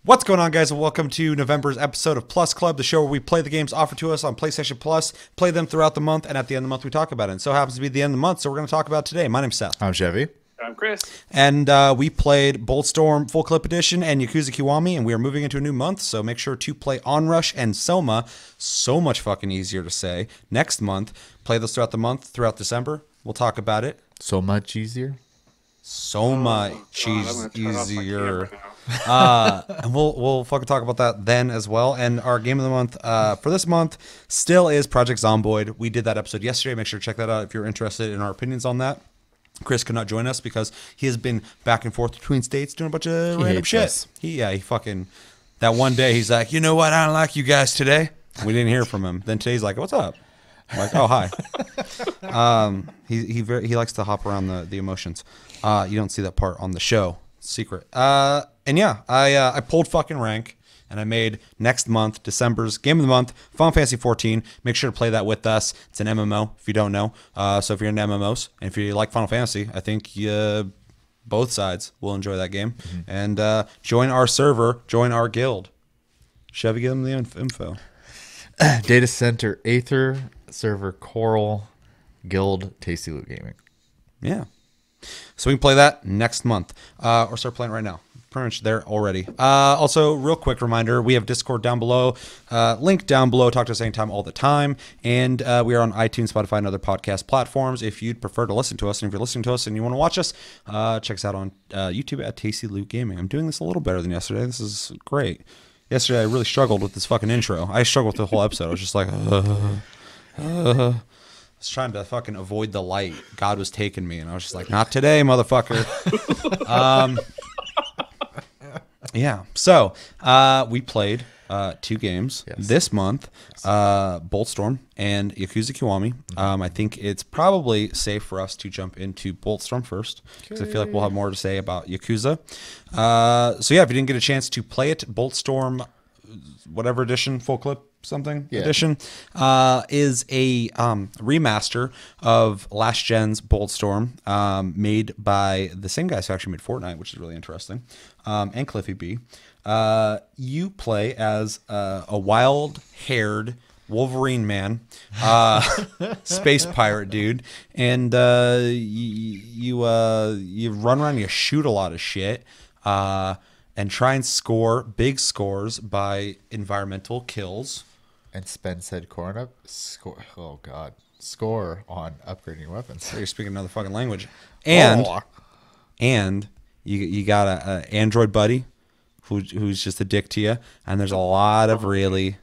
What's going on, guys, and welcome to November's episode of Plus Club, the show where we play the games offered to us on PlayStation Plus, play them throughout the month, and at the end of the month we talk about it. And so happens to be the end of the month, so we're going to talk about today. My name's Seth. I'm Chevy. I'm Chris. And we played Bulletstorm Full Clip Edition and Yakuza Kiwami, and we are moving into a new month, so make sure to play Onrush and Soma. So much fucking easier to say. Next month, play those throughout the month, throughout December. We'll talk about it. So much easier. So much easier. And we'll fucking talk about that then as well. And our game of the month for this month still is Project Zomboid. We did that episode yesterday. Make sure to check that out if you're interested in our opinions on that. Chris could not join us because he has been back and forth between states doing a bunch of random shit. He fucking, that one day he's like, you know what? I don't like you guys today. We didn't hear from him. Then today's like, what's up? I'm like, oh, hi. He likes to hop around the emotions. You don't see that part on the show. Secret. And yeah, I pulled fucking rank, and I made next month, December's game of the month, Final Fantasy 14. Make sure to play that with us. It's an MMO, if you don't know. So if you're into MMOs, and if you like Final Fantasy, I think both sides will enjoy that game. Mm-hmm. And join our server, join our guild. Chevy, give them the info. Data Center Aether, server Coral, guild Tasty Loot Gaming. Yeah. So we can play that next month, or start playing right now. Pretty much there already. Also, real quick reminder, we have Discord down below, link down below. Talk to us anytime, all the time. And we are on iTunes, Spotify, and other podcast platforms. If you'd prefer to listen to us, and if you're listening to us and you want to watch us, check us out on YouTube at Tasty Loot Gaming. I'm doing this a little better than yesterday. This is great. Yesterday, I really struggled with this fucking intro. I struggled with the whole episode. I was just like, I was trying to fucking avoid the light. God was taking me, and I was just like, not today, motherfucker. Yeah. So we played 2 games this month, Bulletstorm and Yakuza Kiwami. I think it's probably safe for us to jump into Bulletstorm first, because I feel like we'll have more to say about Yakuza. So yeah, if you didn't get a chance to play it, Bulletstorm, whatever edition, full clip something edition, is a remaster of last gen's Bulletstorm, made by the same guys who actually made Fortnite, which is really interesting, and Cliffy B. You play as a wild-haired Wolverine man, space pirate dude, and you run around, you shoot a lot of shit, and try and score big scores by environmental kills. And spend said score on upgrading weapons. So you're speaking another fucking language. And you got a android buddy who's just a dick to you, and there's a lot of really,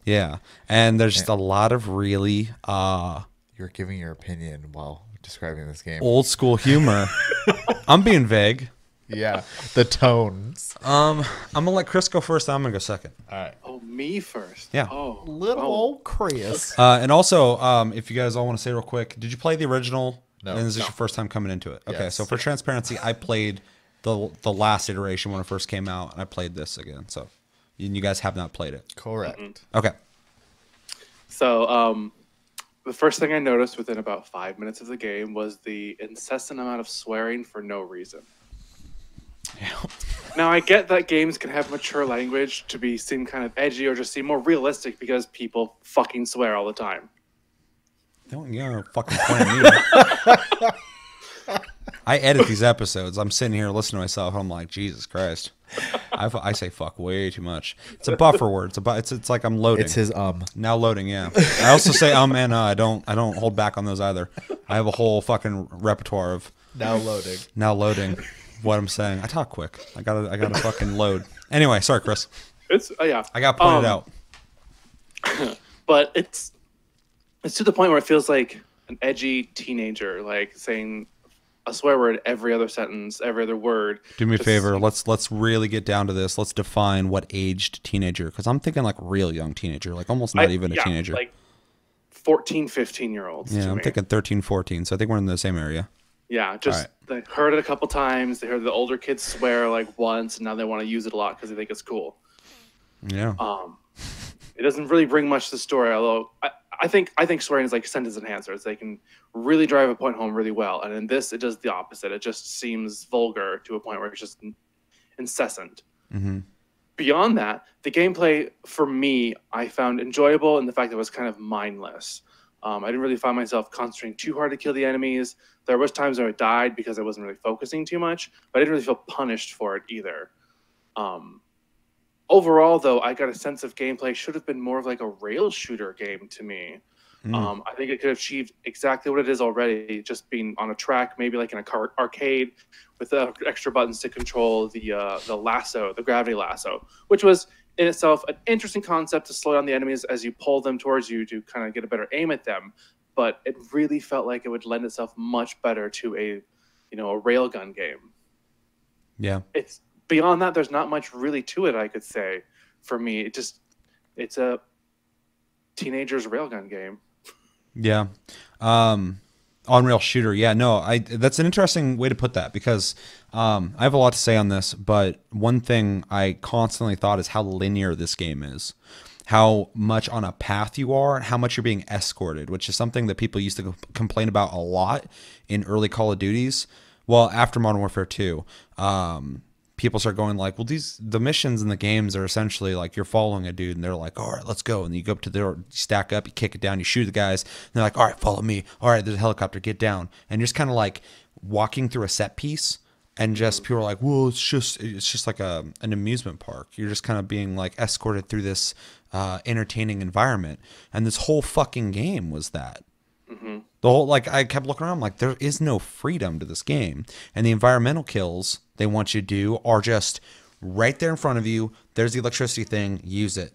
and there's just a lot of really you're giving your opinion while describing this game. Old school humor. I'm being vague. Yeah, the tones. I'm gonna let Chris go first. I'm gonna go second. All right. Oh, me first. Yeah. Oh, little old Chris. And also, if you guys all want to say real quick, did you play the original? No. And this is your first time coming into it. Okay, Yes. so for transparency, I played the last iteration when it first came out, and I played this again. So you guys have not played it. Correct. Mm-hmm. Okay. So, the first thing I noticed within about 5 minutes of the game was the incessant amount of swearing for no reason. Yeah. Now, I get that games can have mature language to seem kind of edgy or just seem more realistic because people fucking swear all the time. Don't fucking point at me. I edit these episodes. I'm sitting here listening to myself, and I'm like, Jesus Christ. I say fuck way too much. It's a buffer word. It's like I'm loading. It's his Now loading, yeah. I also say and I don't hold back on those either. I have a whole fucking repertoire of now loading. Now loading. What I'm saying. I talk quick. I gotta fucking load. Anyway, sorry, Chris. It's yeah. I got pointed out. But it's to the point where it feels like an edgy teenager, like saying a swear word every other sentence, every other word. Do me a favor. Let's really get down to this. Let's define what aged teenager, because I'm thinking like real young teenager, like almost not even a teenager. Like 14, 15-year-olds. Yeah, I'm thinking 13, 14. So I think we're in the same area. Yeah, just they heard it a couple times. They heard the older kids swear like once, and now they want to use it a lot because they think it's cool. Yeah. It doesn't really bring much to the story, although I think swearing is like sentence enhancers. They can really drive a point home really well, and in this, it does the opposite. It just seems vulgar to a point where it's just incessant. Mm-hmm. beyond that, the gameplay for me, I found enjoyable in the fact that it was kind of mindless. I didn't really find myself concentrating too hard to kill the enemies. There was times where I died because I wasn't really focusing too much, but I didn't really feel punished for it either. Overall, though, I got a sense of gameplay should have been more of like a rail shooter game to me. I think it could have achieved exactly what it is already, just being on a track, maybe like in a arcade with extra buttons to control the lasso, the gravity lasso, which was in itself an interesting concept to slow down the enemies as you pull them towards you to kind of get a better aim at them. But it really felt like it would lend itself much better to a railgun game. Yeah. It's beyond that, there's not much really to it, I could say. For me, it's a teenager's railgun game. Yeah. On-rail shooter. Yeah, no, that's an interesting way to put that because I have a lot to say on this, but one thing I constantly thought is how linear this game is. How much on a path you are and how much you're being escorted, which is something that people used to complain about a lot in early Call of Duties. Well, after Modern Warfare 2, people start going like, well, the missions in the games are essentially like you're following a dude and they're like, all right, let's go. And you go up to the door, you stack up, you kick it down, you shoot the guys. And they're like, all right, follow me. All right, there's a helicopter, get down. And you're just kind of like walking through a set piece and just people are like, well, it's just like an amusement park. You're just kind of being like escorted through this entertaining environment. And this whole fucking game was that. The whole, like, I kept looking around, like, there is no freedom to this game. And the environmental kills they want you to do are just right there in front of you. There's the electricity thing. Use it.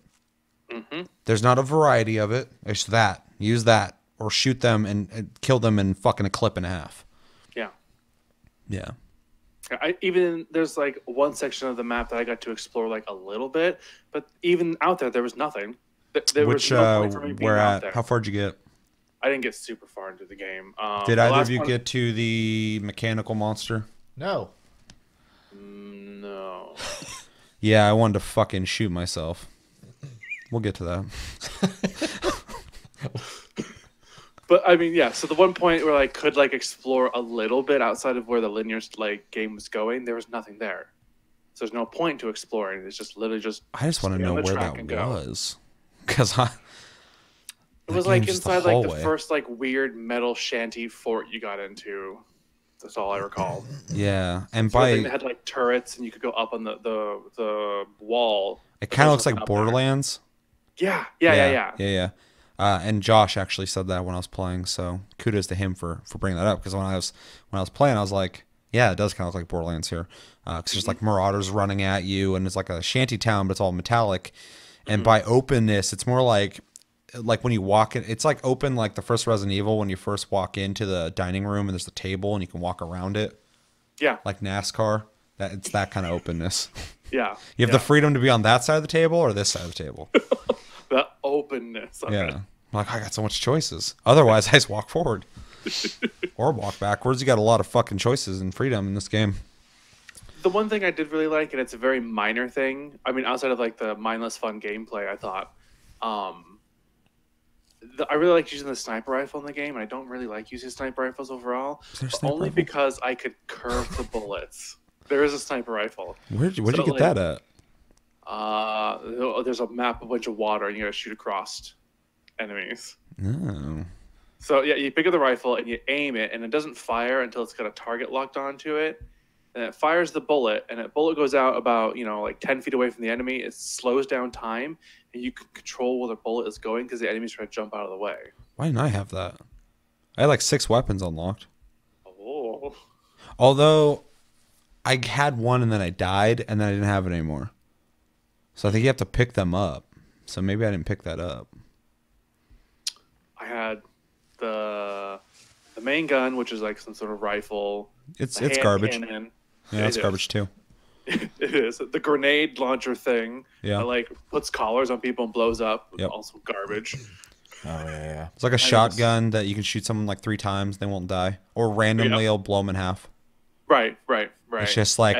There's not a variety of it. It's that. Use that. Or shoot them and kill them in fucking a clip and a half. Yeah. Yeah. There's, like, one section of the map that I got to explore, like, a little bit. But even out there was nothing. There was no point for me being out there. How far did you get? I didn't get super far into the game. Did either of you get to the mechanical monster? No. No. Yeah, I wanted to fucking shoot myself. We'll get to that. But I mean, yeah. So the one point where I could like explore a little bit outside of where the linear like game was going, there was nothing there. So there's no point to exploring. It's just literally just. I just want to know where that was, because it was like inside like the first like weird metal shanty fort you got into. That's all I recall. Yeah, and so they had like turrets, and you could go up on the wall. It kind of looks like Borderlands. Yeah. And Josh actually said that when I was playing, so kudos to him for bringing that up. Because when I was playing, I was like, yeah, it does kind of look like Borderlands here. Because there's like marauders running at you, and it's like a shanty town, but it's all metallic. And by openness, it's more like when you walk in, it's like open like the first Resident Evil when you first walk into the dining room and there's a table and you can walk around it. Yeah. Like NASCAR. It's that kind of openness. Yeah. You have the freedom to be on that side of the table or this side of the table. The openness. Yeah. I'm like, I got so much choices. Otherwise, I just walk forward. Or walk backwards. You got a lot of fucking choices and freedom in this game. The one thing I did really like, and it's a very minor thing, I mean, outside of like the mindless fun gameplay, I thought, I really like using the sniper rifle in the game, and I don't really like using sniper rifles overall, only because I could curve the bullets. There is a sniper rifle. Where'd you get that at? There's a map, a bunch of water, and you gotta shoot across enemies. Oh. So yeah, you pick up the rifle and you aim it, and it doesn't fire until it's got a target locked onto it. And it fires the bullet, and that bullet goes out about, like 10 feet away from the enemy. It slows down time, and you can control where the bullet is going because the enemy's trying to jump out of the way. Why didn't I have that? I had like 6 weapons unlocked. Oh. Although I had one and then I died, and then I didn't have it anymore. So I think you have to pick them up. So maybe I didn't pick that up. I had the main gun, which is like some sort of rifle. It's garbage. Cannon. Yeah, it's garbage too. It is. The grenade launcher thing that like puts collars on people and blows up. Yep. Also garbage. Oh yeah. It's like a shotgun that you can shoot someone like 3 times, they won't die, or randomly it'll blow them in half. Right. It's just like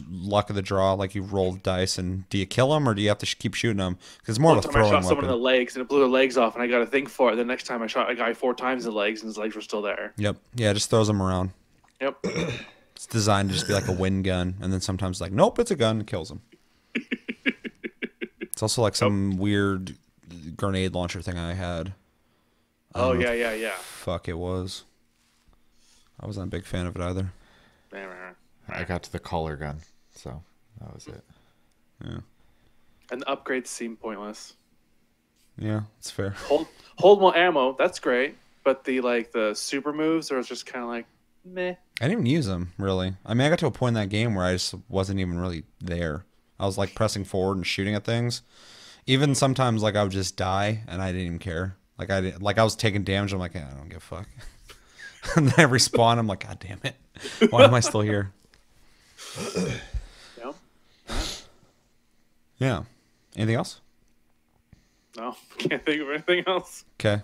luck of the draw. Like you roll the dice, and do you kill them or do you have to keep shooting them? Because it's more of a throwing weapon. I shot someone in the legs and it blew their legs off, and I got a thing for it. The next time I shot a guy 4 times in the legs, and his legs were still there. Yep. Yeah, it just throws them around. Yep. It's designed to just be like a wind gun, and then sometimes like, nope, it's a gun, and kills them. It's also like some weird grenade launcher thing I had. Oh, yeah. Fuck it was. I wasn't a big fan of it either. I got to the collar gun, so that was it. Yeah. And the upgrades seem pointless. Yeah, it's fair. Hold more ammo, that's great. But the super moves are just kind of like, meh. I didn't even use them, really. I mean, I got to a point in that game where I just wasn't even really there. I was like pressing forward and shooting at things. Even sometimes like I would just die and I didn't even care. Like I was taking damage. I'm like, I don't give a fuck. And then I respawn. I'm like, God damn it. Why am I still here? Yep. Yeah. Anything else? No, can't think of anything else. Okay.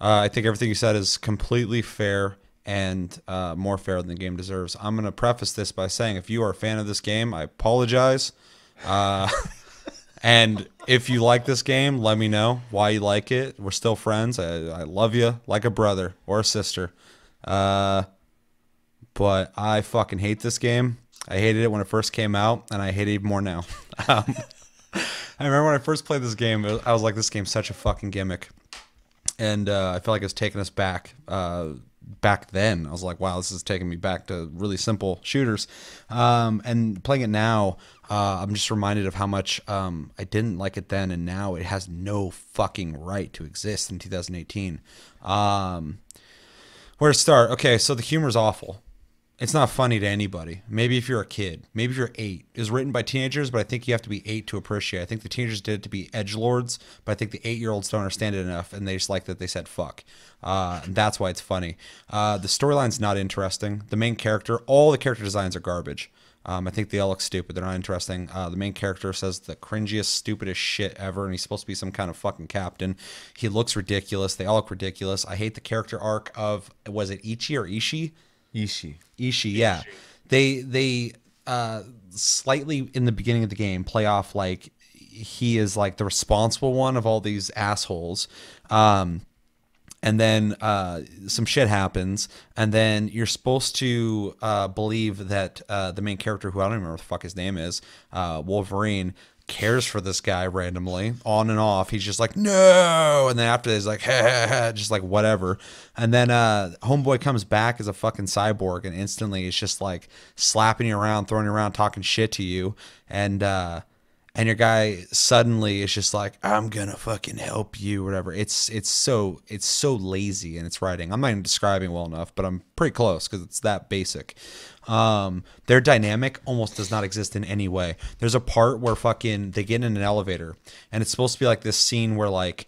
I think everything you said is completely fair and more fair than the game deserves. I'm going to preface this by saying if you are a fan of this game, I apologize. And if you like this game, let me know why you like it. We're still friends. I love you like a brother or a sister. But I fucking hate this game. I hated it when it first came out, and I hate it even more now. I remember when I first played this game, I was like, this game's such a fucking gimmick. And I feel like it's taking us back. Back then, I was like, wow, this is taking me back to really simple shooters. And playing it now, I'm just reminded of how much I didn't like it then, and now it has no fucking right to exist in 2018. Where to start? Okay, so the humor's awful. It's not funny to anybody. Maybe if you're a kid. Maybe if you're 8. It was written by teenagers, but I think you have to be 8 to appreciate it. I think the teenagers did it to be edgelords, but I think the 8-year-olds don't understand it enough, and they just like that they said fuck. And that's why it's funny. The storyline's not interesting. The main character, all the character designs are garbage. I think they all look stupid. They're not interesting. The main character says the cringiest, stupidest shit ever, and he's supposed to be some kind of fucking captain. He looks ridiculous. They all look ridiculous. I hate the character arc of, was it Ichi or Ishii? Ishii, yeah. They slightly in the beginning of the game play off like he is like the responsible one of all these assholes. And then some shit happens, and then you're supposed to believe that the main character, who I don't even remember what the fuck his name is, Wolverine, cares for this guy randomly, on and off. He's just like, no, and then after he's like, ha, ha, ha, just like whatever. And then homeboy comes back as a fucking cyborg, and instantly it's just like slapping you around, throwing you around, talking shit to you, and your guy suddenly is just like, I'm gonna fucking help you, whatever. It's so lazy in its writing. I'm not even describing well enough, but I'm pretty close because it's that basic. Their dynamic almost does not exist in any way. There's a part where fucking they get in an elevator, and it's supposed to be like this scene where like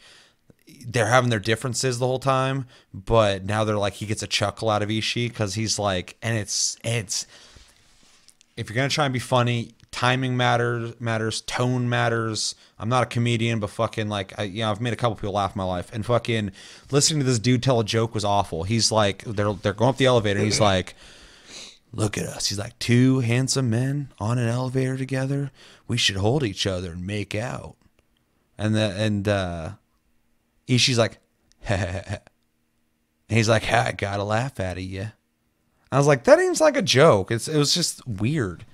they're having their differences the whole time, but now they're like, he gets a chuckle out of Ishii because he's like, and it's if you're gonna try and be funny, timing matters, tone matters. I'm not a comedian, but fucking like, I've made a couple people laugh in my life, and fucking listening to this dude tell a joke was awful. He's like, they're going up the elevator, and he's like, look at us. He's like, 2 handsome men on an elevator together. We should hold each other and make out. And Ishii's like, and he's like, I gotta laugh out of you. I was like, that seems like a joke. It was just weird.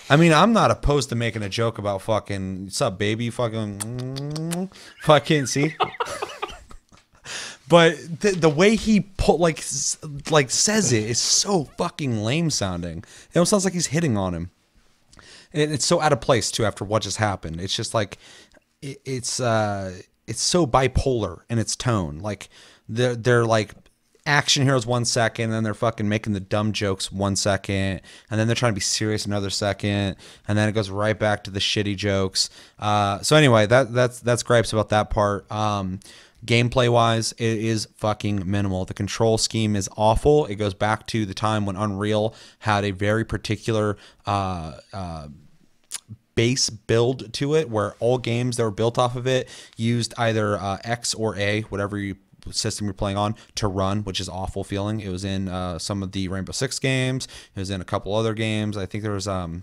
I mean, I'm not opposed to making a joke about fucking, what's up, baby? Fucking see? But the way he says it is so fucking lame sounding. It almost sounds like he's hitting on him. And it's so out of place too after what just happened. It's just like it's so bipolar in its tone. Like they're like action heroes 1 second, and then they're fucking making the dumb jokes 1 second, and then they're trying to be serious another second, and then it goes right back to the shitty jokes. So anyway, that's gripes about that part. Gameplay wise, it is fucking minimal. The control scheme is awful. It goes back to the time when Unreal had a very particular base build to it, where all games that were built off of it used either X or A, whatever system you're playing on, to run, which is awful feeling. It was in some of the Rainbow Six games. It was in a couple other games. I think there was a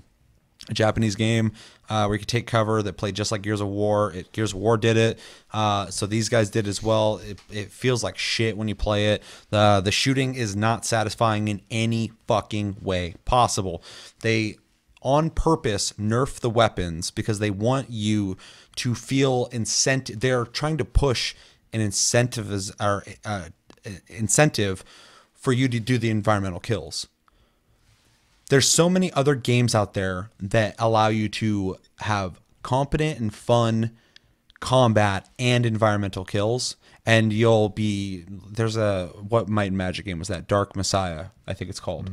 Japanese game where you could take cover that played just like Gears of War. Gears of War did it. So these guys did as well. It feels like shit when you play it. The shooting is not satisfying in any fucking way possible. They on purpose nerf the weapons because they want you to feel incentive. They're trying to push an incentive for you to do the environmental kills. There's so many other games out there that allow you to have competent and fun combat and environmental kills. And there's what Might and Magic game was that? Dark Messiah, I think it's called.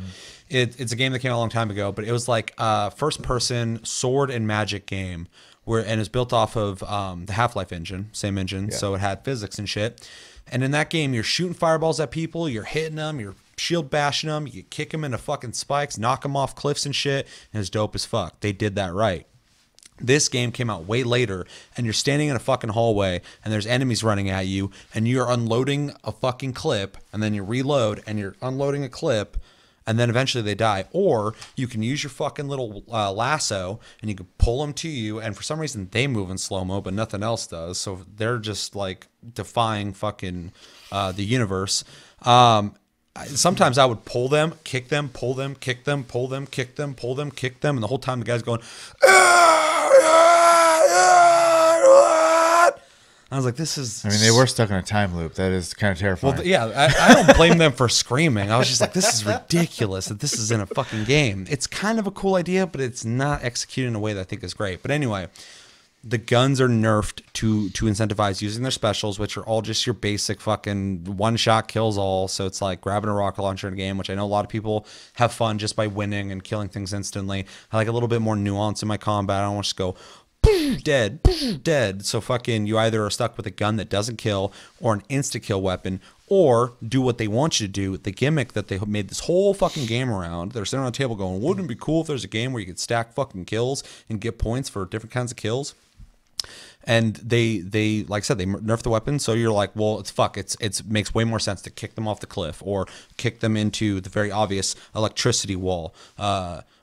It's a game that came out a long time ago, but it was like a first person sword and magic game and it's built off of the Half-Life engine, same engine. So it had physics and shit. And in that game, you're shooting fireballs at people, you're hitting them, you're shield bashing them, you kick them into fucking spikes, knock them off cliffs and shit, and it's dope as fuck. They did that right. This game came out way later, and you're standing in a fucking hallway, and there's enemies running at you, and you're unloading a fucking clip, and then you reload, and you're unloading a clip, and then eventually they die. Or you can use your fucking little lasso, and you can pull them to you, and for some reason they move in slow-mo, but nothing else does, so they're just, like, defying fucking the universe. Sometimes I would pull them, kick them, pull them, kick them, pull them, kick them, pull them, kick them, and the whole time the guy's going, I was like, this is... I mean, they were stuck in a time loop. That is kind of terrifying. Well, yeah, I don't blame them for screaming. I was just like, this is ridiculous that this is in a fucking game. It's kind of a cool idea, but it's not executed in a way that I think is great. But anyway, the guns are nerfed to incentivize using their specials, which are all just your basic fucking one-shot kills all. So it's like grabbing a rocket launcher in a game, which I know a lot of people have fun just by winning and killing things instantly. I like a little bit more nuance in my combat. I don't want to just go... dead, dead. So fucking you either are stuck with a gun that doesn't kill or an insta-kill weapon, or do what they want you to do, the gimmick that they made this whole fucking game around. They're sitting on a table going, wouldn't it be cool if there's a game where you could stack fucking kills and get points for different kinds of kills? And they like I said, they nerf the weapon, so you're like, well, it makes way more sense to kick them off the cliff or kick them into the very obvious electricity wall,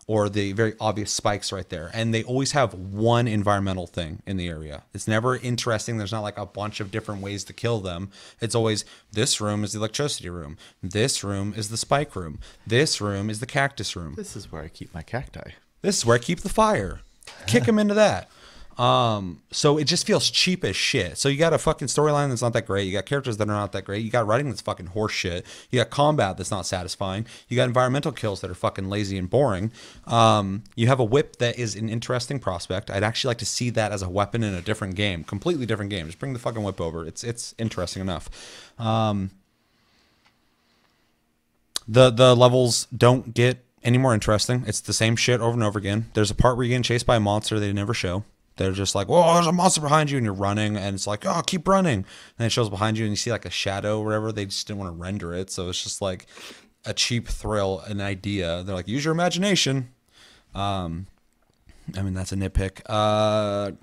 or the very obvious spikes right there. And they always have one environmental thing in the area. It's never interesting. There's not like a bunch of different ways to kill them. It's always, this room is the electricity room. This room is the spike room. This room is the cactus room. This is where I keep my cacti. This is where I keep the fire. Kick them into that. So it just feels cheap as shit. So you got a fucking storyline that's not that great. You got characters that are not that great. You got writing that's fucking horse shit. You got combat that's not satisfying. You got environmental kills that are fucking lazy and boring. You have a whip that is an interesting prospect. I'd actually like to see that as a weapon in a different game, completely different game. Just bring the fucking whip over. It's interesting enough. The levels don't get any more interesting. It's the same shit over and over again. There's a part where you're getting chased by a monster they never show. They're just like, whoa, there's a monster behind you, and you're running, and it's like, oh, keep running. And it shows behind you, and you see like a shadow or whatever. They just didn't want to render it, so it's just like a cheap thrill, an idea. They're like, use your imagination. I mean, that's a nitpick.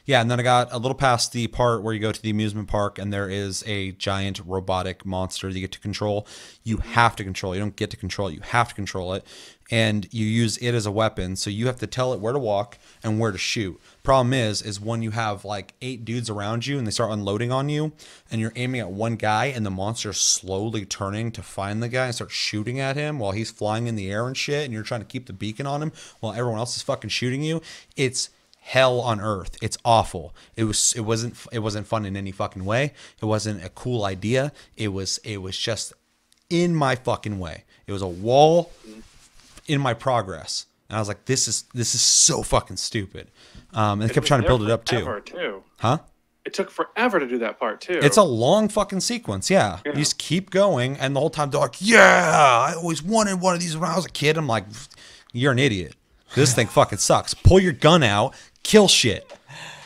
Yeah, and then I got a little past the part where you go to the amusement park, and there is a giant robotic monster that you get to control. You have to control it. You don't get to control it. You have to control it. And you use it as a weapon, so you have to tell it where to walk and where to shoot. Problem is when you have like 8 dudes around you and they start unloading on you, and you're aiming at one guy, and the monster's slowly turning to find the guy and start shooting at him while he's flying in the air and shit, and you're trying to keep the beacon on him while everyone else is fucking shooting you. It's hell on earth. It's awful. It wasn't fun in any fucking way. It wasn't a cool idea. It was just in my fucking way. It was a wall in my progress, and I was like, this is so fucking stupid. And they kept trying to build it up too. Huh? It took forever to do that part too. It's a long fucking sequence. Yeah. You just keep going, and the whole time they're like, yeah, I always wanted one of these when I was a kid. I'm like, you're an idiot. This thing fucking sucks. Pull your gun out, kill shit,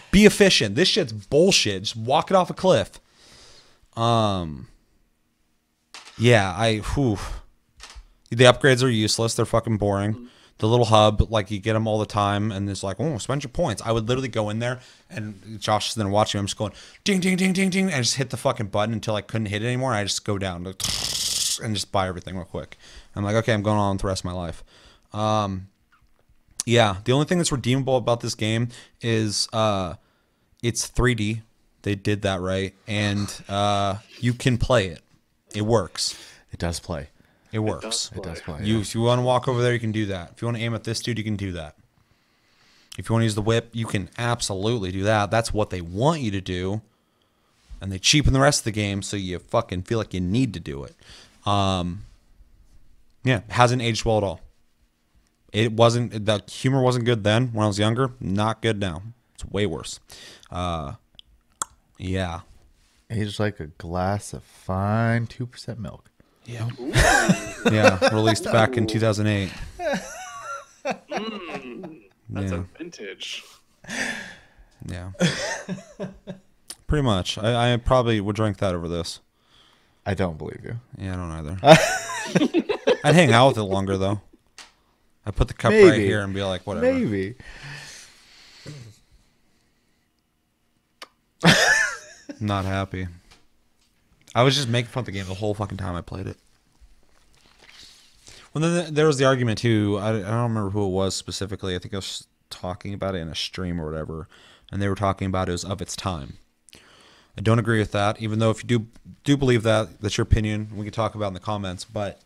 be efficient. This shit's bullshit. Just walk it off a cliff. Yeah, the upgrades are useless. They're fucking boring. The little hub, like, you get them all the time, and it's like, oh, spend your points. I would literally go in there, and Josh is then watching. I'm just going ding, ding, ding, ding, ding, and I just hit the fucking button until I couldn't hit it anymore. And I just go down and just buy everything real quick. I'm like, okay, I'm going on with the rest of my life. Yeah, the only thing that's redeemable about this game is it's 3D. They did that right, and you can play it. It works. It does play. It works. It does play. If you want to walk over there, you can do that. If you want to aim at this dude, you can do that. If you want to use the whip, you can absolutely do that. That's what they want you to do. And they cheapen the rest of the game so you fucking feel like you need to do it. Yeah, hasn't aged well at all. The humor wasn't good then when I was younger. Not good now. It's way worse. Yeah. Aged like a glass of fine 2% milk. Yeah. Yeah, released back in 2008. That's a vintage. Yeah. Pretty much. I probably would drink that over this. I don't believe you. Yeah, I don't either. I'd hang out with it longer, though. I'd put the cup right here and be like, whatever. Maybe. Not happy. I was just making fun of the game the whole fucking time I played it. Well, then there was the argument, too. I don't remember who it was specifically. I think I was talking about it in a stream or whatever. And they were talking about it was of its time. I don't agree with that, even though if you do believe that, that's your opinion. We can talk about it in the comments. But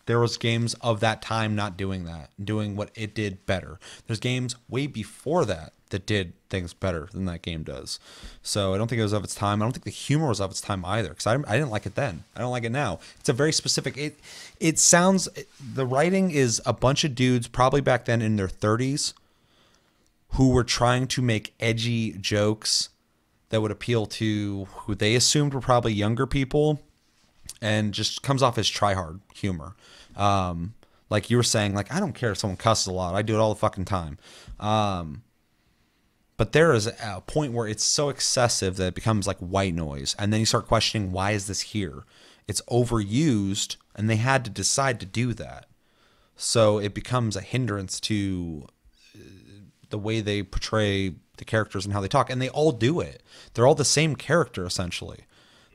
there was games of that time not doing that, doing what it did better. There's games way before that did things better than that game does. So I don't think it was of its time. I don't think the humor was of its time either, because I didn't like it then. I don't like it now. It's a very specific. It sounds. The writing is a bunch of dudes probably back then in their 30s who were trying to make edgy jokes that would appeal to who they assumed were probably younger people, and just comes off as try-hard humor. Like you were saying, like, I don't care if someone cusses a lot. I do it all the fucking time. But there is a point where it's so excessive that it becomes like white noise. And then you start questioning, why is this here? It's overused, and they had to decide to do that. So it becomes a hindrance to the way they portray the characters and how they talk. And they all do it. They're all the same character, essentially.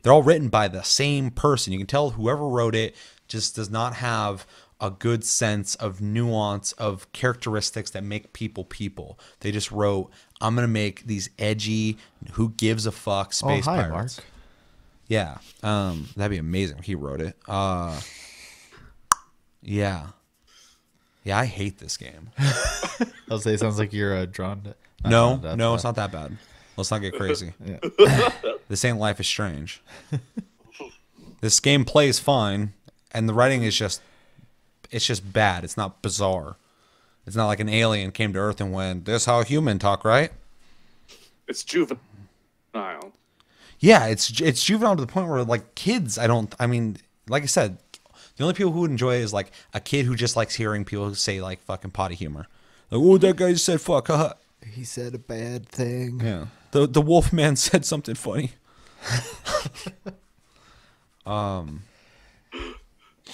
They're all written by the same person. You can tell whoever wrote it just does not have a good sense of nuance of characteristics that make people people. They just wrote, I'm going to make these edgy, who gives a fuck space pirates. Mark. Yeah. That'd be amazing if he wrote it. Yeah. Yeah, I hate this game. I'll say it sounds like you're drawn to... No, it's not that bad. Let's not get crazy. Yeah. This ain't Life is Strange. This game plays fine, and the writing is just... It's just bad. It's not bizarre. It's not like an alien came to Earth and went, this is how human talk, right? It's juvenile. Yeah, it's juvenile to the point where, like, kids, I mean, like I said, the only people who would enjoy it is, like, a kid who just likes hearing people say, like, fucking potty humor. Like, oh, that guy just said fuck, haha. He said a bad thing. Yeah. The wolf man said something funny.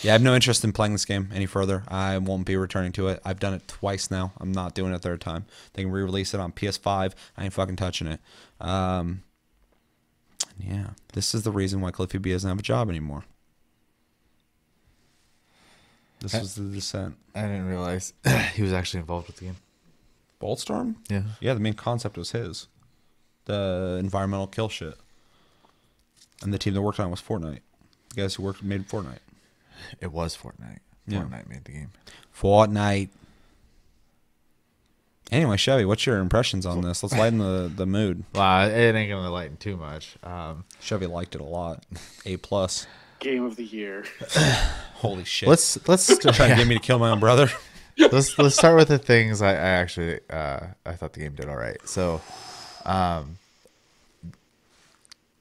Yeah, I have no interest in playing this game any further. I won't be returning to it. I've done it twice now. I'm not doing it a third time. They can re-release it on PS5. I ain't fucking touching it. Yeah, this is the reason why Cliffy B doesn't have a job anymore. This was the descent. I didn't realize he was actually involved with the game. Bulletstorm? Yeah. Yeah, the main concept was his. The environmental kill shit. And the team that worked on it was Fortnite. The guys who made Fortnite. It was Fortnite. Fortnite made the game. Fortnite. Anyway, Chevy, what's your impressions on this? Let's lighten the mood. Well, it ain't gonna lighten too much. Chevy liked it a lot. A+. Game of the year. Holy shit! Let's try to get me to kill my own brother. Let's start with the things I actually I thought the game did all right. So,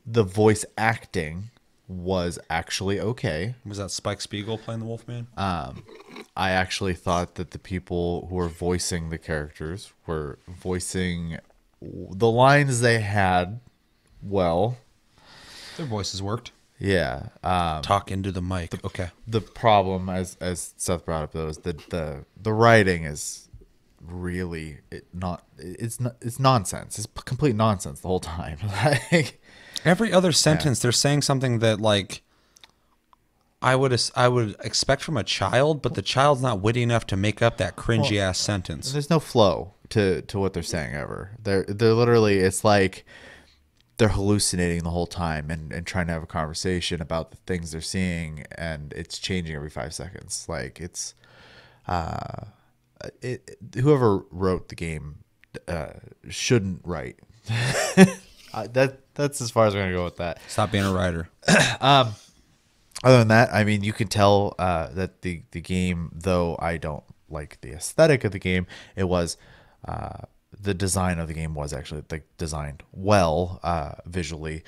the voice acting was actually okay. Was that Spike Spiegel playing the Wolfman? I actually thought that the people who were voicing the characters were voicing the lines they had well. Their voices worked. Yeah. Talk into the mic. Okay. The problem, as Seth brought up, though, is that the writing is really it's nonsense. It's complete nonsense the whole time. Like every other sentence, they're saying something that, like, I would expect from a child, but the child's not witty enough to make up that cringy ass sentence. There's no flow to what they're saying ever. They're literally, it's like they're hallucinating the whole time and trying to have a conversation about the things they're seeing, and it's changing every 5 seconds. Like it's whoever wrote the game shouldn't write. That's as far as we're gonna go with that. Stop being a writer. Other than that, I mean, you can tell that the game, though I don't like the aesthetic of the game, it was the design of the game was actually like designed well visually.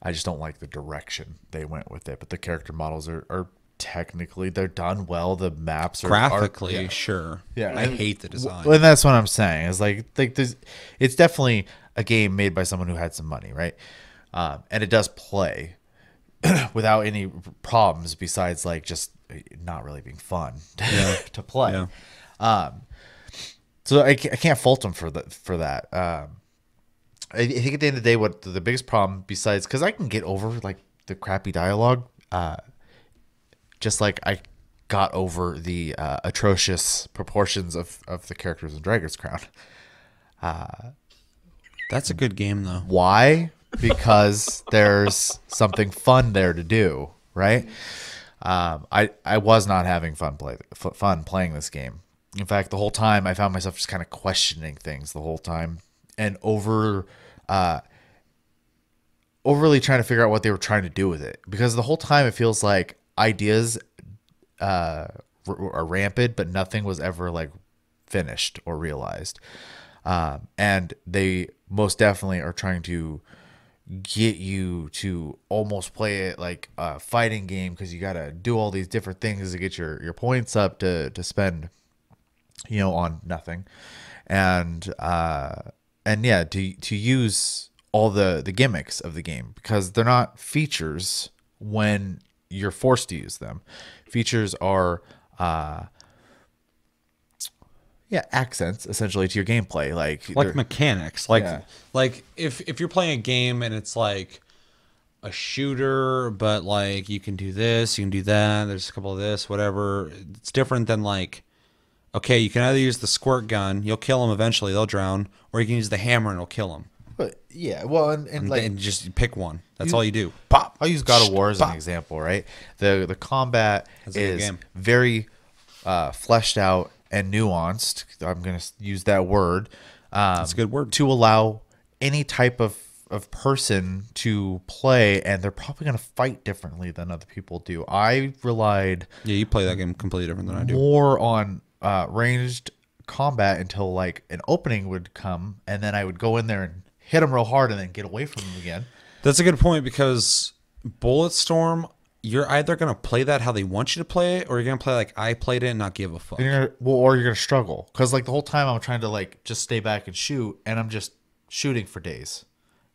I just don't like the direction they went with it. But the character models are technically, they're done well. The maps are Graphically, sure. Yeah, I hate the design. And that's what I'm saying. Is like there's, it's definitely a game made by someone who had some money, right? And it does play without any problems besides like just not really being fun to play. Yeah. So I can't fault them for that. I think at the end of the day, what the biggest problem besides, because I can get over like the crappy dialogue, just like I got over the atrocious proportions of the characters in Dragon's Crown. That's a good game though. Why? Because there's something fun there to do, right? I was not having fun playing this game. In fact, the whole time I found myself just kind of questioning things the whole time and overly trying to figure out what they were trying to do with it. Because the whole time it feels like ideas are rampant, but nothing was ever like finished or realized. And they most definitely are trying to get you to almost play it like a fighting game, because you got to do all these different things to get your points up to spend, on nothing. And yeah, to use all the gimmicks of the game, because they're not features when you're forced to use them. Features are accents essentially to your gameplay, like mechanics, like if you're playing a game and it's like a shooter, but like you can do this, you can do that, there's a couple of this, whatever. It's different than like, okay, you can either use the squirt gun, you'll kill them eventually, they'll drown, or you can use the hammer and it'll kill them. But yeah, well, and just pick one. That's all you do. Pop. I'll use God of War as an example, right? The combat is very fleshed out and nuanced. I'm going to use that word. That's a good word. To allow any type of person to play, and they're probably going to fight differently than other people do. I relied... Yeah, you play that game completely different than I do. More on ranged combat until like an opening would come, and then I would go in there and hit them real hard and then get away from them again. That's a good point, because Bulletstorm, you're either going to play that how they want you to play it, or you're going to play like I played it and not give a fuck. Or you're going to struggle. Because like the whole time I'm trying to like just stay back and shoot, and I'm just shooting for days.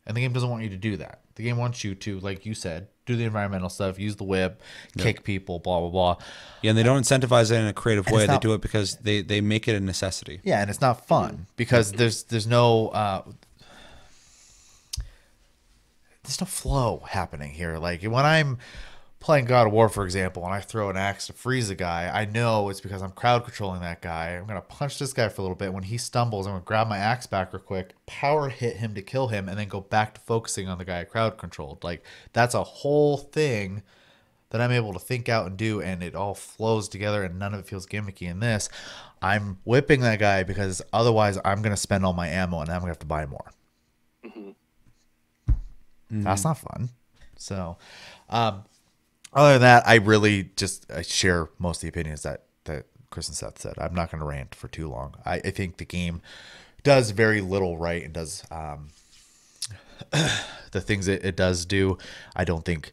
And the game doesn't want you to do that. The game wants you to, like you said, do the environmental stuff, use the whip, kick people, blah, blah, blah. Yeah, and they don't incentivize it in a creative way. They do it because they make it a necessity. Yeah, and it's not fun because there's no... there's no flow happening here. Like when I'm playing God of War, for example, and I throw an axe to freeze a guy, I know it's because I'm crowd controlling that guy. I'm going to punch this guy for a little bit. When he stumbles, I'm going to grab my axe back real quick, power hit him to kill him, and then go back to focusing on the guy I crowd controlled. Like that's a whole thing that I'm able to think out and do, and it all flows together, and none of it feels gimmicky. In this, I'm whipping that guy because otherwise I'm going to spend all my ammo, and I'm going to have to buy more. That's not fun. So, other than that, I really I share most of the opinions that Chris and Seth said. I'm not going to rant for too long. I think the game does very little right and does the things it does do. I don't think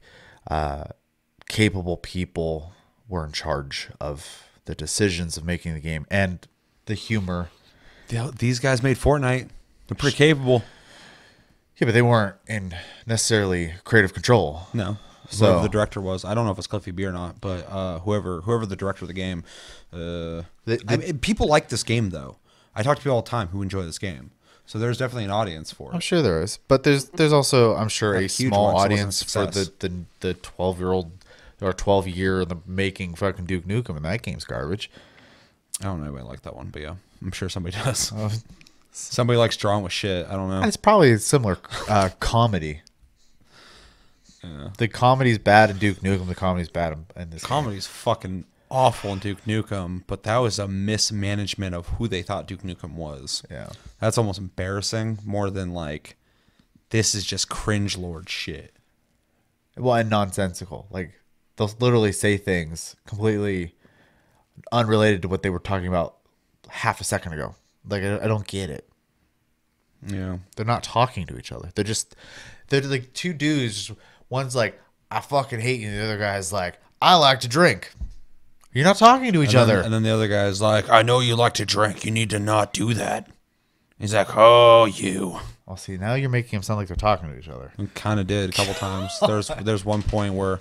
capable people were in charge of the decisions of making the game and the humor. These guys made Fortnite. They're pretty capable. Yeah, but they weren't in necessarily creative control. No. So whoever the director was, I don't know if it's Cliffy B or not, but whoever the director of the game, people like this game though. I talk to people all the time who enjoy this game, so there's definitely an audience for it. I'm sure there is, but there's also, I'm sure, a small audience for the 12-year-old or 12-year in the making fucking Duke Nukem, and that game's garbage. I don't know anybody like that one, but yeah, I'm sure somebody does. Somebody likes drawing with shit. I don't know. It's probably a similar comedy. Yeah. The comedy's bad in Duke Nukem. The comedy's bad in this. Comedy's fucking awful in Duke Nukem, but that was a mismanagement of who they thought Duke Nukem was. Yeah. That's almost embarrassing more than like, this is just cringe lord shit. Well, and nonsensical. Like, they'll literally say things completely unrelated to what they were talking about half a second ago. Like, I don't get it. Yeah. They're not talking to each other. They're like two dudes. One's like, I fucking hate you. And the other guy's like, I like to drink. You're not talking to each other. And then the other guy's like, I know you like to drink. You need to not do that. He's like, oh, you. Well, see, now you're making them sound like they're talking to each other. We kind of did a couple times. There's one point where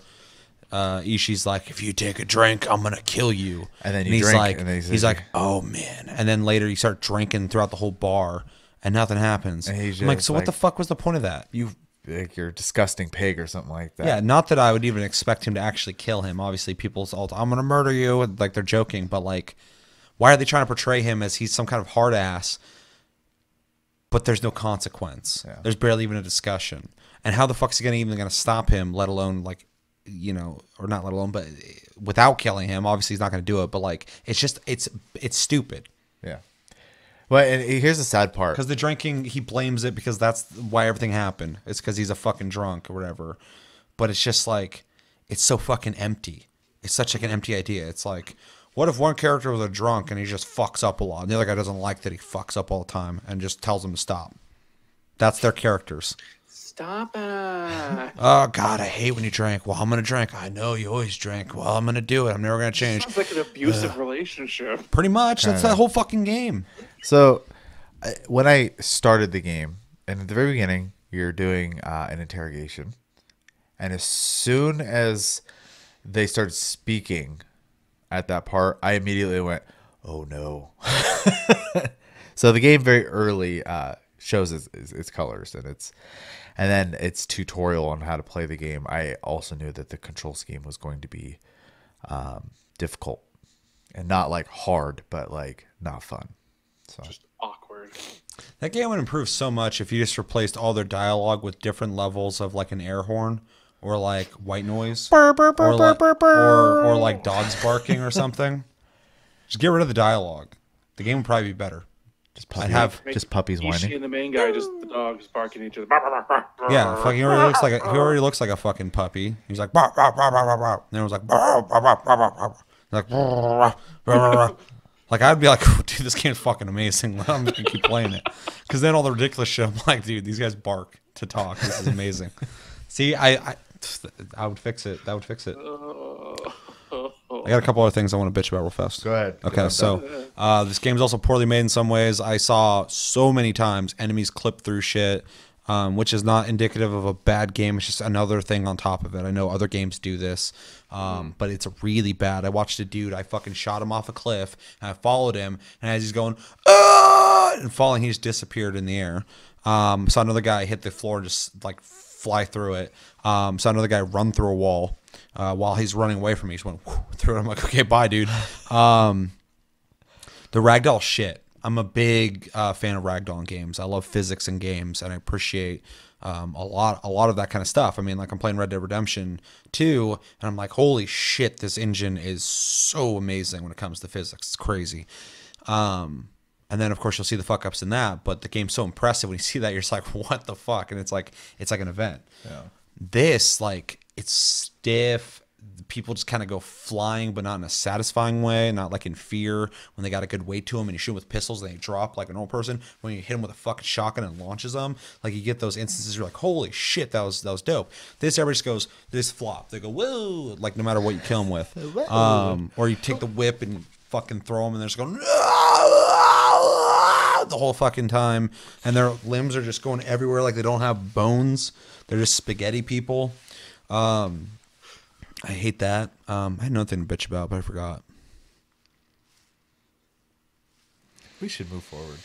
Ishii's like, if you take a drink, I'm going to kill you. And then he's drink, like, and then he's like, oh, man. And then later you start drinking throughout the whole bar, and nothing happens. And he's I'm like, just so what the fuck was the point of that? You're a disgusting pig or something like that. Yeah, not that I would even expect him to actually kill him. Obviously, people's all, I'm going to murder you. Like, they're joking. But, like, why are they trying to portray him as he's some kind of hard ass, but there's no consequence? Yeah. There's barely even a discussion. And how the fuck is he even going to stop him, let alone, like, you know, or not let alone, but without killing him? Obviously, he's not going to do it. But, like, it's just, it's stupid. Yeah. Well, and here's the sad part. Because the drinking, he blames it because that's why everything happened. It's because he's a fucking drunk or whatever. But it's just like, it's so fucking empty. It's such like an empty idea. It's like, what if one character was a drunk and he just fucks up a lot, and the other guy doesn't like that he fucks up all the time and just tells him to stop? That's their characters. Stop it. Oh, God, I hate when you drink. Well, I'm going to drink. I know you always drink. Well, I'm going to do it. I'm never going to change. Sounds like an abusive relationship. Pretty much. That's that whole fucking game. So, when I started the game, and at the very beginning, you're doing an interrogation. And as soon as they started speaking at that part, I immediately went, oh, no. So the game very early shows its colors, and then its tutorial on how to play the game. I also knew that the control scheme was going to be difficult, and not like hard, but like not fun. So Just awkward. That game would improve so much if you just replaced all their dialogue with different levels of like an air horn or like white noise or like dogs barking or something. Just get rid of the dialogue. The game would probably be better. Just puppies Ishii whining. and the main guy, just the dogs barking at each other. Yeah, fucking he already looks like a fucking puppy. He's like bah, bah, bah, bah, bah, bah. And it was like bah, bah, bah, bah, bah, bah. Like bah, bah, bah, bah. Like I'd be like, oh, dude, this game's fucking amazing. I'm just gonna keep playing it. Because then all the ridiculous shit, I'm like, dude, these guys bark to talk. This is amazing. See, I would fix it. That would fix it. I got a couple other things I want to bitch about real fast. Go ahead. Okay, so this game's also poorly made in some ways. I saw so many times enemies clip through shit, which is not indicative of a bad game. It's just another thing on top of it. I know other games do this, but it's really bad. I watched a dude, I fucking shot him off a cliff, and I followed him, and as he's going, and falling, he just disappeared in the air. Saw another guy hit the floor and just like fly through it. Saw another guy run through a wall. While he's running away from me, he just went through it. I'm like, okay, bye, dude. The ragdoll shit. I'm a big fan of ragdoll in games. I love physics in games, and I appreciate a lot of that kind of stuff. I mean, like I'm playing Red Dead Redemption 2, and I'm like, holy shit, this engine is so amazing when it comes to physics. It's crazy. And then, of course, you'll see the fuck ups in that, but the game's so impressive when you see that, you're just like, what the fuck? And it's like an event. Yeah. This, like, it's stiff. People just kind of go flying, but not in a satisfying way, not like in Fear when they got a good weight to them and you shoot them with pistols and they drop like a normal person. When you hit them with a fucking shotgun and launches them, like you get those instances you're like, holy shit, that was dope. This everybody just goes, this flop. They go, whoa, like no matter what you kill them with. Or you take the whip and fucking throw them and they're just going the whole fucking time, and their limbs are just going everywhere like they don't have bones. They're just spaghetti people. I hate that. I had nothing to bitch about, but I forgot. We should move forward.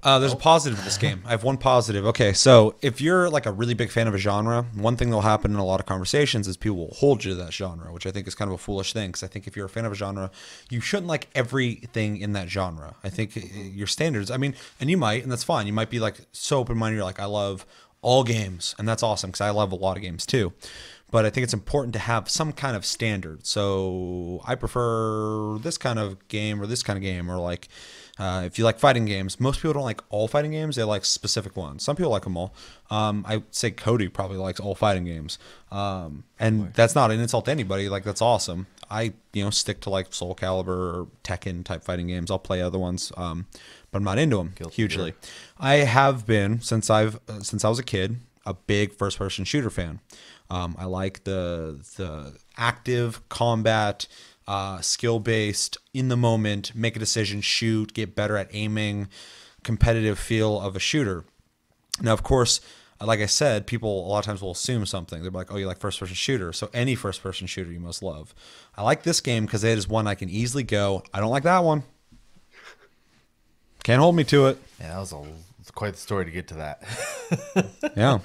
There's a positive to this game. I have one positive. Okay, so if you're like a really big fan of a genre, one thing that'll happen in a lot of conversations is people will hold you to that genre, which I think is kind of a foolish thing, because I think if you're a fan of a genre, you shouldn't like everything in that genre. I think your standards, I mean, and you might, and that's fine. You might be like so open-minded, you're like, I love all games, and that's awesome, because I love a lot of games too. But I think it's important to have some kind of standard. So I prefer this kind of game or this kind of game, or like, if you like fighting games, most people don't like all fighting games. They like specific ones. Some people like them all. I would say Cody probably likes all fighting games. And that's not an insult to anybody. Like, that's awesome. I, stick to like Soul Calibur or Tekken type fighting games. I'll play other ones. But I'm not into them hugely. I have been, since I was a kid, a big first person shooter fan. I like the active combat, skill-based, in the moment, make a decision, shoot, get better at aiming, competitive feel of a shooter. Now, of course, like I said, people a lot of times will assume something. They're like, oh, you like first-person shooter, so any first-person shooter you must love. I like this game because it is one I can easily go, I don't like that one. Can't hold me to it. Yeah, that was quite the story to get to that. Yeah.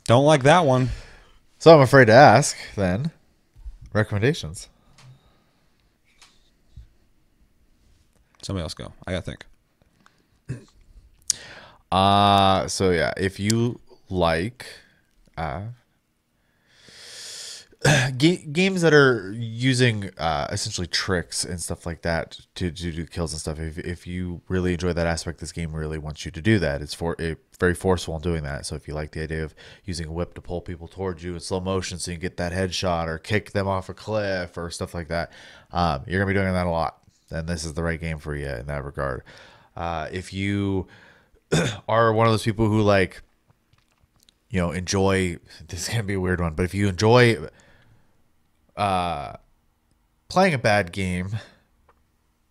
Don't like that one. So I'm afraid to ask, then, recommendations. Somebody else go. I gotta think. So yeah, if you like games that are using essentially tricks and stuff like that to do kills and stuff, if you really enjoy that aspect, this game really wants you to do that. It's very forceful in doing that. So if you like the idea of using a whip to pull people towards you in slow motion so you can get that headshot or kick them off a cliff or stuff like that, you're gonna be doing that a lot, and this is the right game for you in that regard. If you are one of those people who like, enjoy, this is gonna be a weird one, but if you enjoy playing a bad game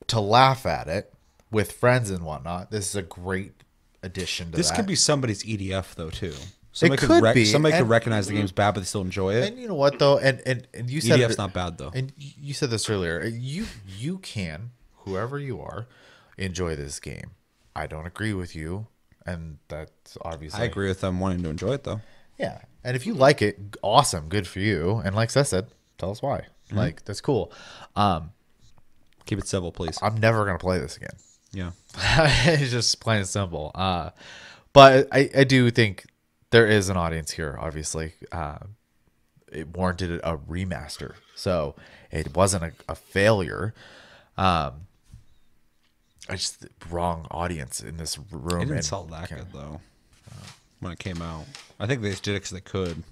to laugh at it with friends and whatnot, this is a great addition to this that. could be somebody's EDF though too. Somebody could recognize the game's bad, but they still enjoy it. And you know what though, and you said EDF's not bad though. And you said this earlier. You can, whoever you are, enjoy this game. I don't agree with you, and that's obviously. I agree with them wanting to enjoy it though. Yeah, and if you like it, awesome, good for you. And like Seth said, tell us why. Mm-hmm. Like, that's cool. Keep it civil, please. I'm never gonna play this again. Yeah, it's just plain and simple. But I do think there is an audience here. Obviously, it warranted a remaster, so it wasn't a failure. I just wrong audience in this room. It didn't sell that good though when it came out. I think they just did it because they could.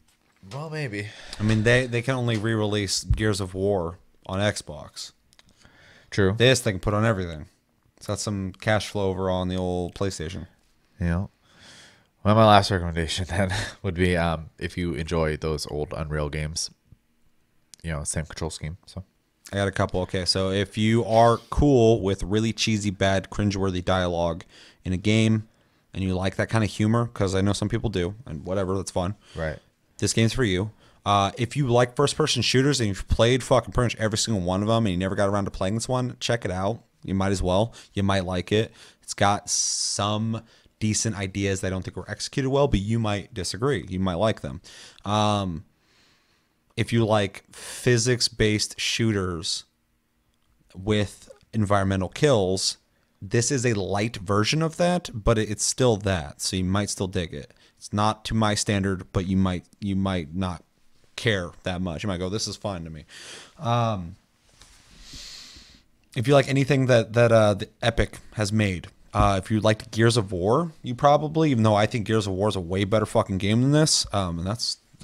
Well, maybe. I mean, they can only re-release Gears of War on Xbox. True. This they can put on everything. It's got some cash flow over on the old PlayStation. Yeah. Well, my last recommendation then would be if you enjoy those old Unreal games, same control scheme. So I got a couple. Okay, so if you are cool with really cheesy, bad, cringeworthy dialogue in a game, and you like that kind of humor, because I know some people do, and whatever, that's fun. Right. This game's for you. If you like first-person shooters and you've played fucking pretty much every single one of them, and you never got around to playing this one, check it out. You might as well. You might like it. It's got some decent ideas that I don't think were executed well, but you might disagree. You might like them. If you like physics-based shooters with environmental kills, this is a light version of that, but it's still that, so you might still dig it. It's not to my standard, but you might not care that much. You might go, this is fine to me. If you like anything that the Epic has made, if you liked Gears of War, you probably, even though I think Gears of War is a way better fucking game than this, and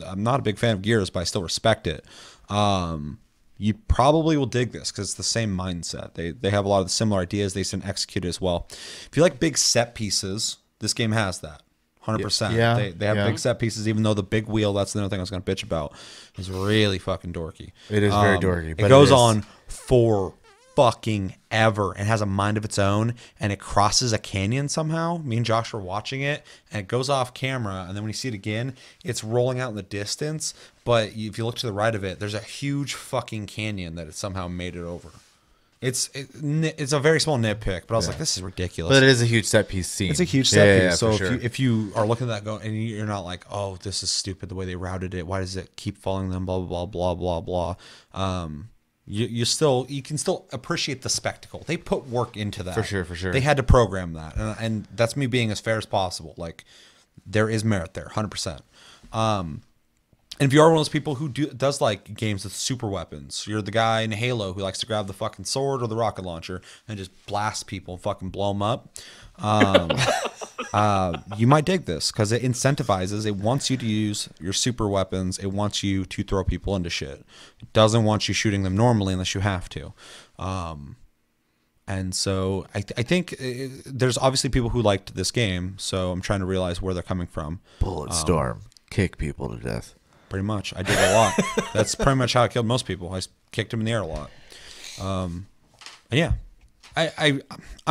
I'm not a big fan of Gears, but I still respect it. You probably will dig this because it's the same mindset. They have a lot of the similar ideas. They didn't execute it as well. If you like big set pieces, this game has that. 100%. Yeah, they have big set pieces, even though the big wheel, that's the other thing I was going to bitch about, is really fucking dorky. It is very dorky. But it goes on for fucking ever and has a mind of its own, and it crosses a canyon somehow. Me and Josh were watching it, and it goes off camera, and then when you see it again, it's rolling out in the distance, but if you look to the right of it, there's a huge fucking canyon that it somehow made it over. It's a very small nitpick, but I was like, this is ridiculous. But it is a huge set piece scene. It's a huge set piece. So for sure. if you are looking at that and you're not like, oh, this is stupid the way they routed it. Why does it keep following them? Blah blah blah blah blah blah. You can still appreciate the spectacle. They put work into that. For sure. They had to program that, and that's me being as fair as possible. Like, there is merit there, 100%. And if you are one of those people who does like games with super weapons, you're the guy in Halo who likes to grab the fucking sword or the rocket launcher and just blast people and fucking blow them up. You might dig this because it incentivizes. It wants you to use your super weapons. It wants you to throw people into shit. It doesn't want you shooting them normally unless you have to. And so I think there's obviously people who liked this game. So I'm trying to realize where they're coming from. Bulletstorm, kick people to death. Pretty much. I did a lot. That's pretty much how I killed most people. I kicked them in the air a lot. And yeah. I'm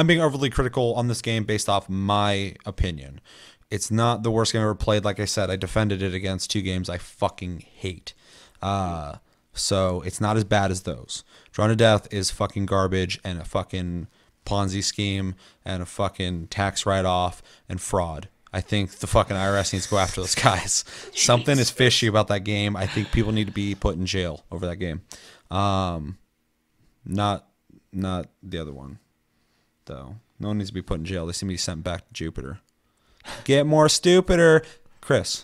being overly critical on this game based off my opinion. It's not the worst game I ever played. Like I said, I defended it against 2 games I fucking hate. So it's not as bad as those. Drawn to Death is fucking garbage and a fucking Ponzi scheme and a fucking tax write-off and fraud. I think the fucking IRS needs to go after those guys. Something is fishy about that game. I think people need to be put in jail over that game. Not the other one, though. No one needs to be put in jail. They seem to be sent back to Jupiter. Get more stupider, Chris.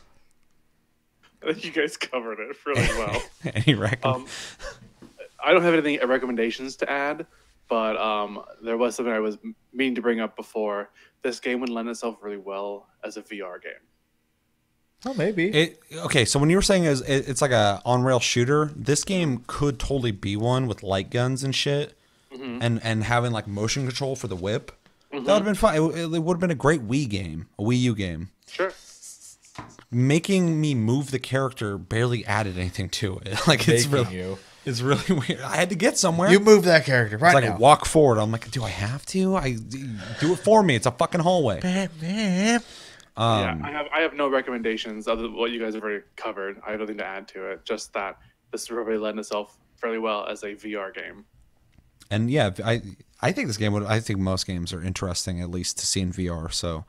I think you guys covered it really well. Any recommend? I don't have any recommendations to add, but there was something I was meaning to bring up before. This game would lend itself really well as a VR game. Oh, maybe. Okay, so when you were saying it's like a on-rail shooter, this game could totally be one with light guns and shit, and having like motion control for the whip. That would have been fun. It would have been a great Wii game, a Wii U game. Sure. Making me move the character barely added anything to it. Like it's really weird. I had to get somewhere. You move that character right now. It's like walk forward. I'm like, do I have to? Do it for me. It's a fucking hallway. Yeah, I have no recommendations other than what you guys have already covered. I have nothing to add to it. Just that this really lend itself fairly well as a VR game. And yeah, I think this game would. I think most games are interesting, at least to see in VR. So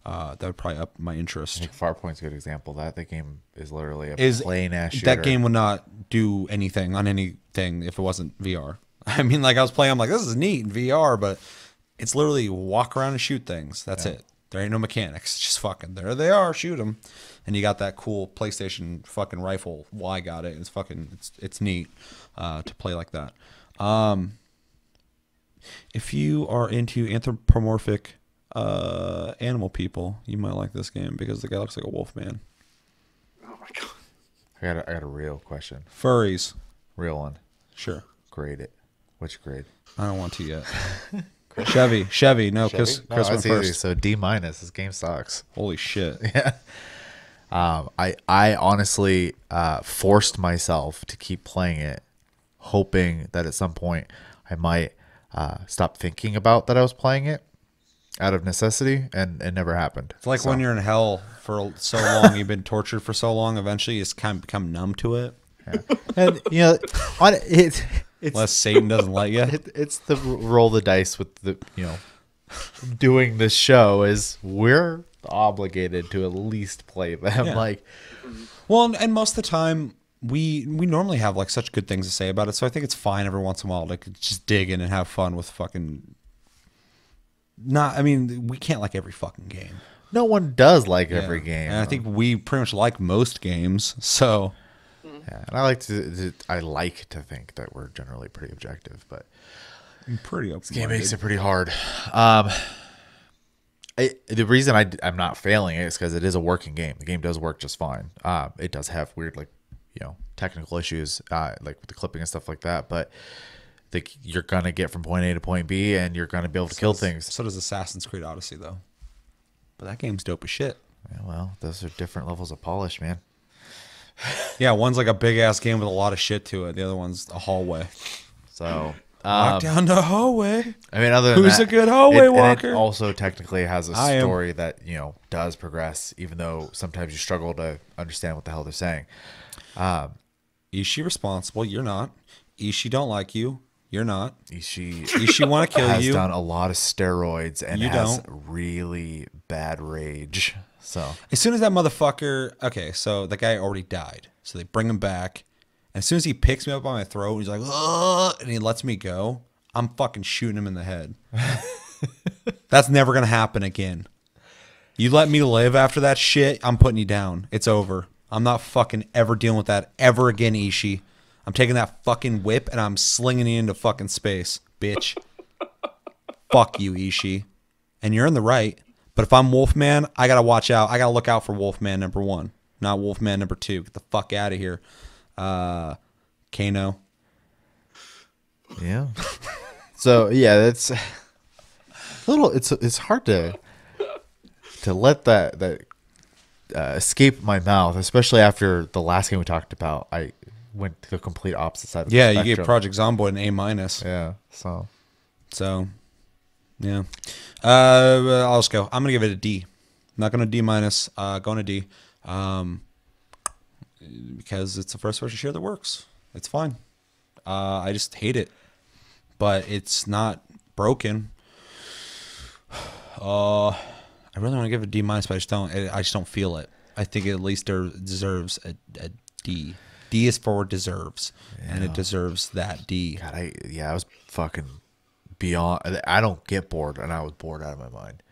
that would probably up my interest. I think Farpoint's a good example of that. The game is literally a plain ass shooter. That game would not do anything on anything if it wasn't VR. I mean, like I was playing, I'm like, this is neat in VR, but it's literally walk around and shoot things. That's it. There ain't no mechanics. It's just fucking there they are, shoot them. And you got that cool PlayStation fucking rifle. Well, I got it. It's fucking it's neat to play like that. If you are into anthropomorphic animal people, you might like this game because the guy looks like a wolf man. Oh my god! I got a real question. Furries, real one. Sure. Grade it. Which grade? I don't want to yet. Chevy. No, Chris went first. Easy. So D-. This game sucks. Holy shit. Yeah. I honestly forced myself to keep playing it, hoping that at some point I might stop thinking about that I was playing it out of necessity, and it never happened. It's like when you're in hell for so long, you've been tortured for so long, eventually you just kind of become numb to it. Yeah. And you know, it's unless Satan doesn't let you. It's the roll the dice with the doing this show is we're obligated to at least play them. Yeah. Like, well, and most of the time we normally have like such good things to say about it, so I think it's fine every once in a while to just dig in and have fun with fucking. I mean, we can't like every fucking game. No one does like every game, and I think we pretty much like most games. So, yeah, and I like to think that we're generally pretty objective, but pretty open. This game makes it pretty hard. The reason I'm not failing it is because it is a working game. The game does work just fine. It does have weird technical issues like with the clipping and stuff like that, but you're gonna get from point A to point B, and you're gonna be able to kill things. So does Assassin's Creed Odyssey, though. But that game's dope as shit. Yeah, well, those are different levels of polish, man. Yeah, one's like a big ass game with a lot of shit to it. The other one's a hallway. So walk down the hallway. I mean, other than who's that, a good hallway walker? It also technically has a story that does progress, even though sometimes you struggle to understand what the hell they're saying. Is she responsible? You're not. Is she don't like you? You're not. Ishii want to kill has you. done a lot of steroids and You has don't. really bad rage. So As soon as that motherfucker, okay, so the guy already died. So they bring him back. And as soon as he picks me up on my throat, he's like, ugh, and he lets me go, I'm fucking shooting him in the head. That's never going to happen again. You let me live after that shit, I'm putting you down. It's over. I'm not fucking ever dealing with that ever again, Ishii. I'm taking that fucking whip and I'm slinging it into fucking space, bitch. Fuck you, Ishii. And you're in the right. But if I'm Wolfman, I got to watch out. I got to look out for Wolfman number 1, not Wolfman number 2. Get the fuck out of here. Kano. yeah. So yeah, that's a little. It's hard to let that escape my mouth, especially after the last game we talked about. I went to the complete opposite side of the Yeah, spectrum. you gave Project Zomboid an A-. Yeah. So Yeah. I'll just go. I'm gonna give it a D. I'm not going to D-. Going to D. Because it's a first-person shooter that works. It's fine. I just hate it, but it's not broken. I really want to give it a D-, but I just don't feel it. I think it at least deserves a D. D is for deserves, and it deserves that D. God, I was fucking beyond. I don't get bored, and I was bored out of my mind.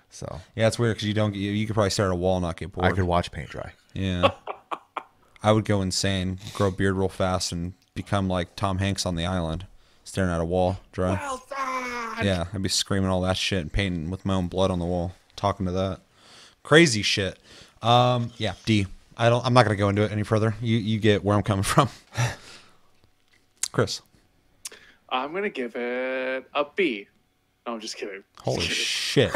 So Yeah, it's weird because you could probably stare at a wall and not get bored. I could watch paint dry. Yeah. I would go insane, grow a beard real fast, and become like Tom Hanks on the island, staring at a wall dry. Yeah, I'd be screaming all that shit and painting with my own blood on the wall, talking to that. Crazy shit. Yeah, D. I'm not gonna go into it any further. You get where I'm coming from. Chris. I'm gonna give it a B. No, I'm just kidding. Holy shit.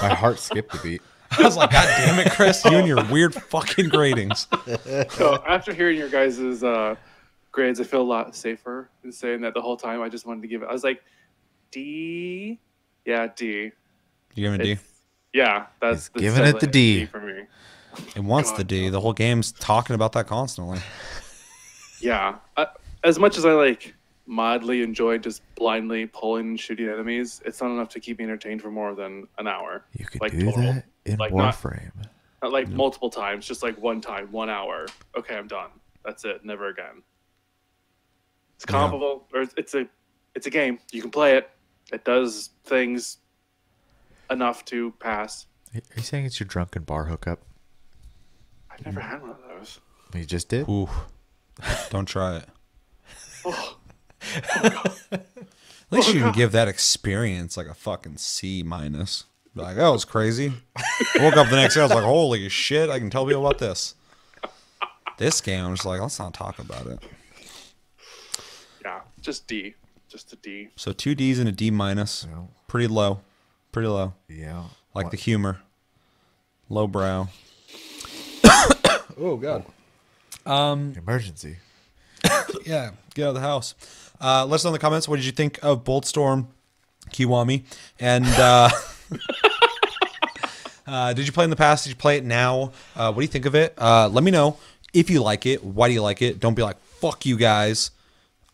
My heart skipped a beat. I was like, God damn it, Chris, you and your weird fucking gradings. So after hearing your guys' grades, I feel a lot safer in saying that the whole time. I just wanted to give it. I was like, D. Yeah, D. You give it a D? Yeah, that's giving it the D for me. It wants the D. The whole game's talking about that constantly. Yeah, as much as I like mildly enjoy just blindly pulling and shooting enemies, it's not enough to keep me entertained for more than an hour. You could like, do total. that in Like, Warframe. Not like multiple times, just like one time, 1 hour. Okay, I'm done. That's it. Never again. It's comparable, or it's a game. You can play it. It does things enough to pass. Are you saying it's your drunken bar hookup? I've never had one of those. You just did? Ooh. Don't try it. Oh, At least you can give that experience like a fucking C-. Like, that was crazy. I woke up the next day, I was like, holy shit, I can tell people about this. This game, I'm just like, let's not talk about it. yeah, just D. Just a D. So 2 Ds and a D-. Pretty low. Pretty low. Yeah. Like the humor. Low brow. Oh, God. Emergency. Yeah, get out of the house. Let us know in the comments, what did you think of Bulletstorm Kiwami? And did you play in the past? Did you play it now? What do you think of it? Let me know if you like it. Why do you like it? Don't be like, fuck you guys.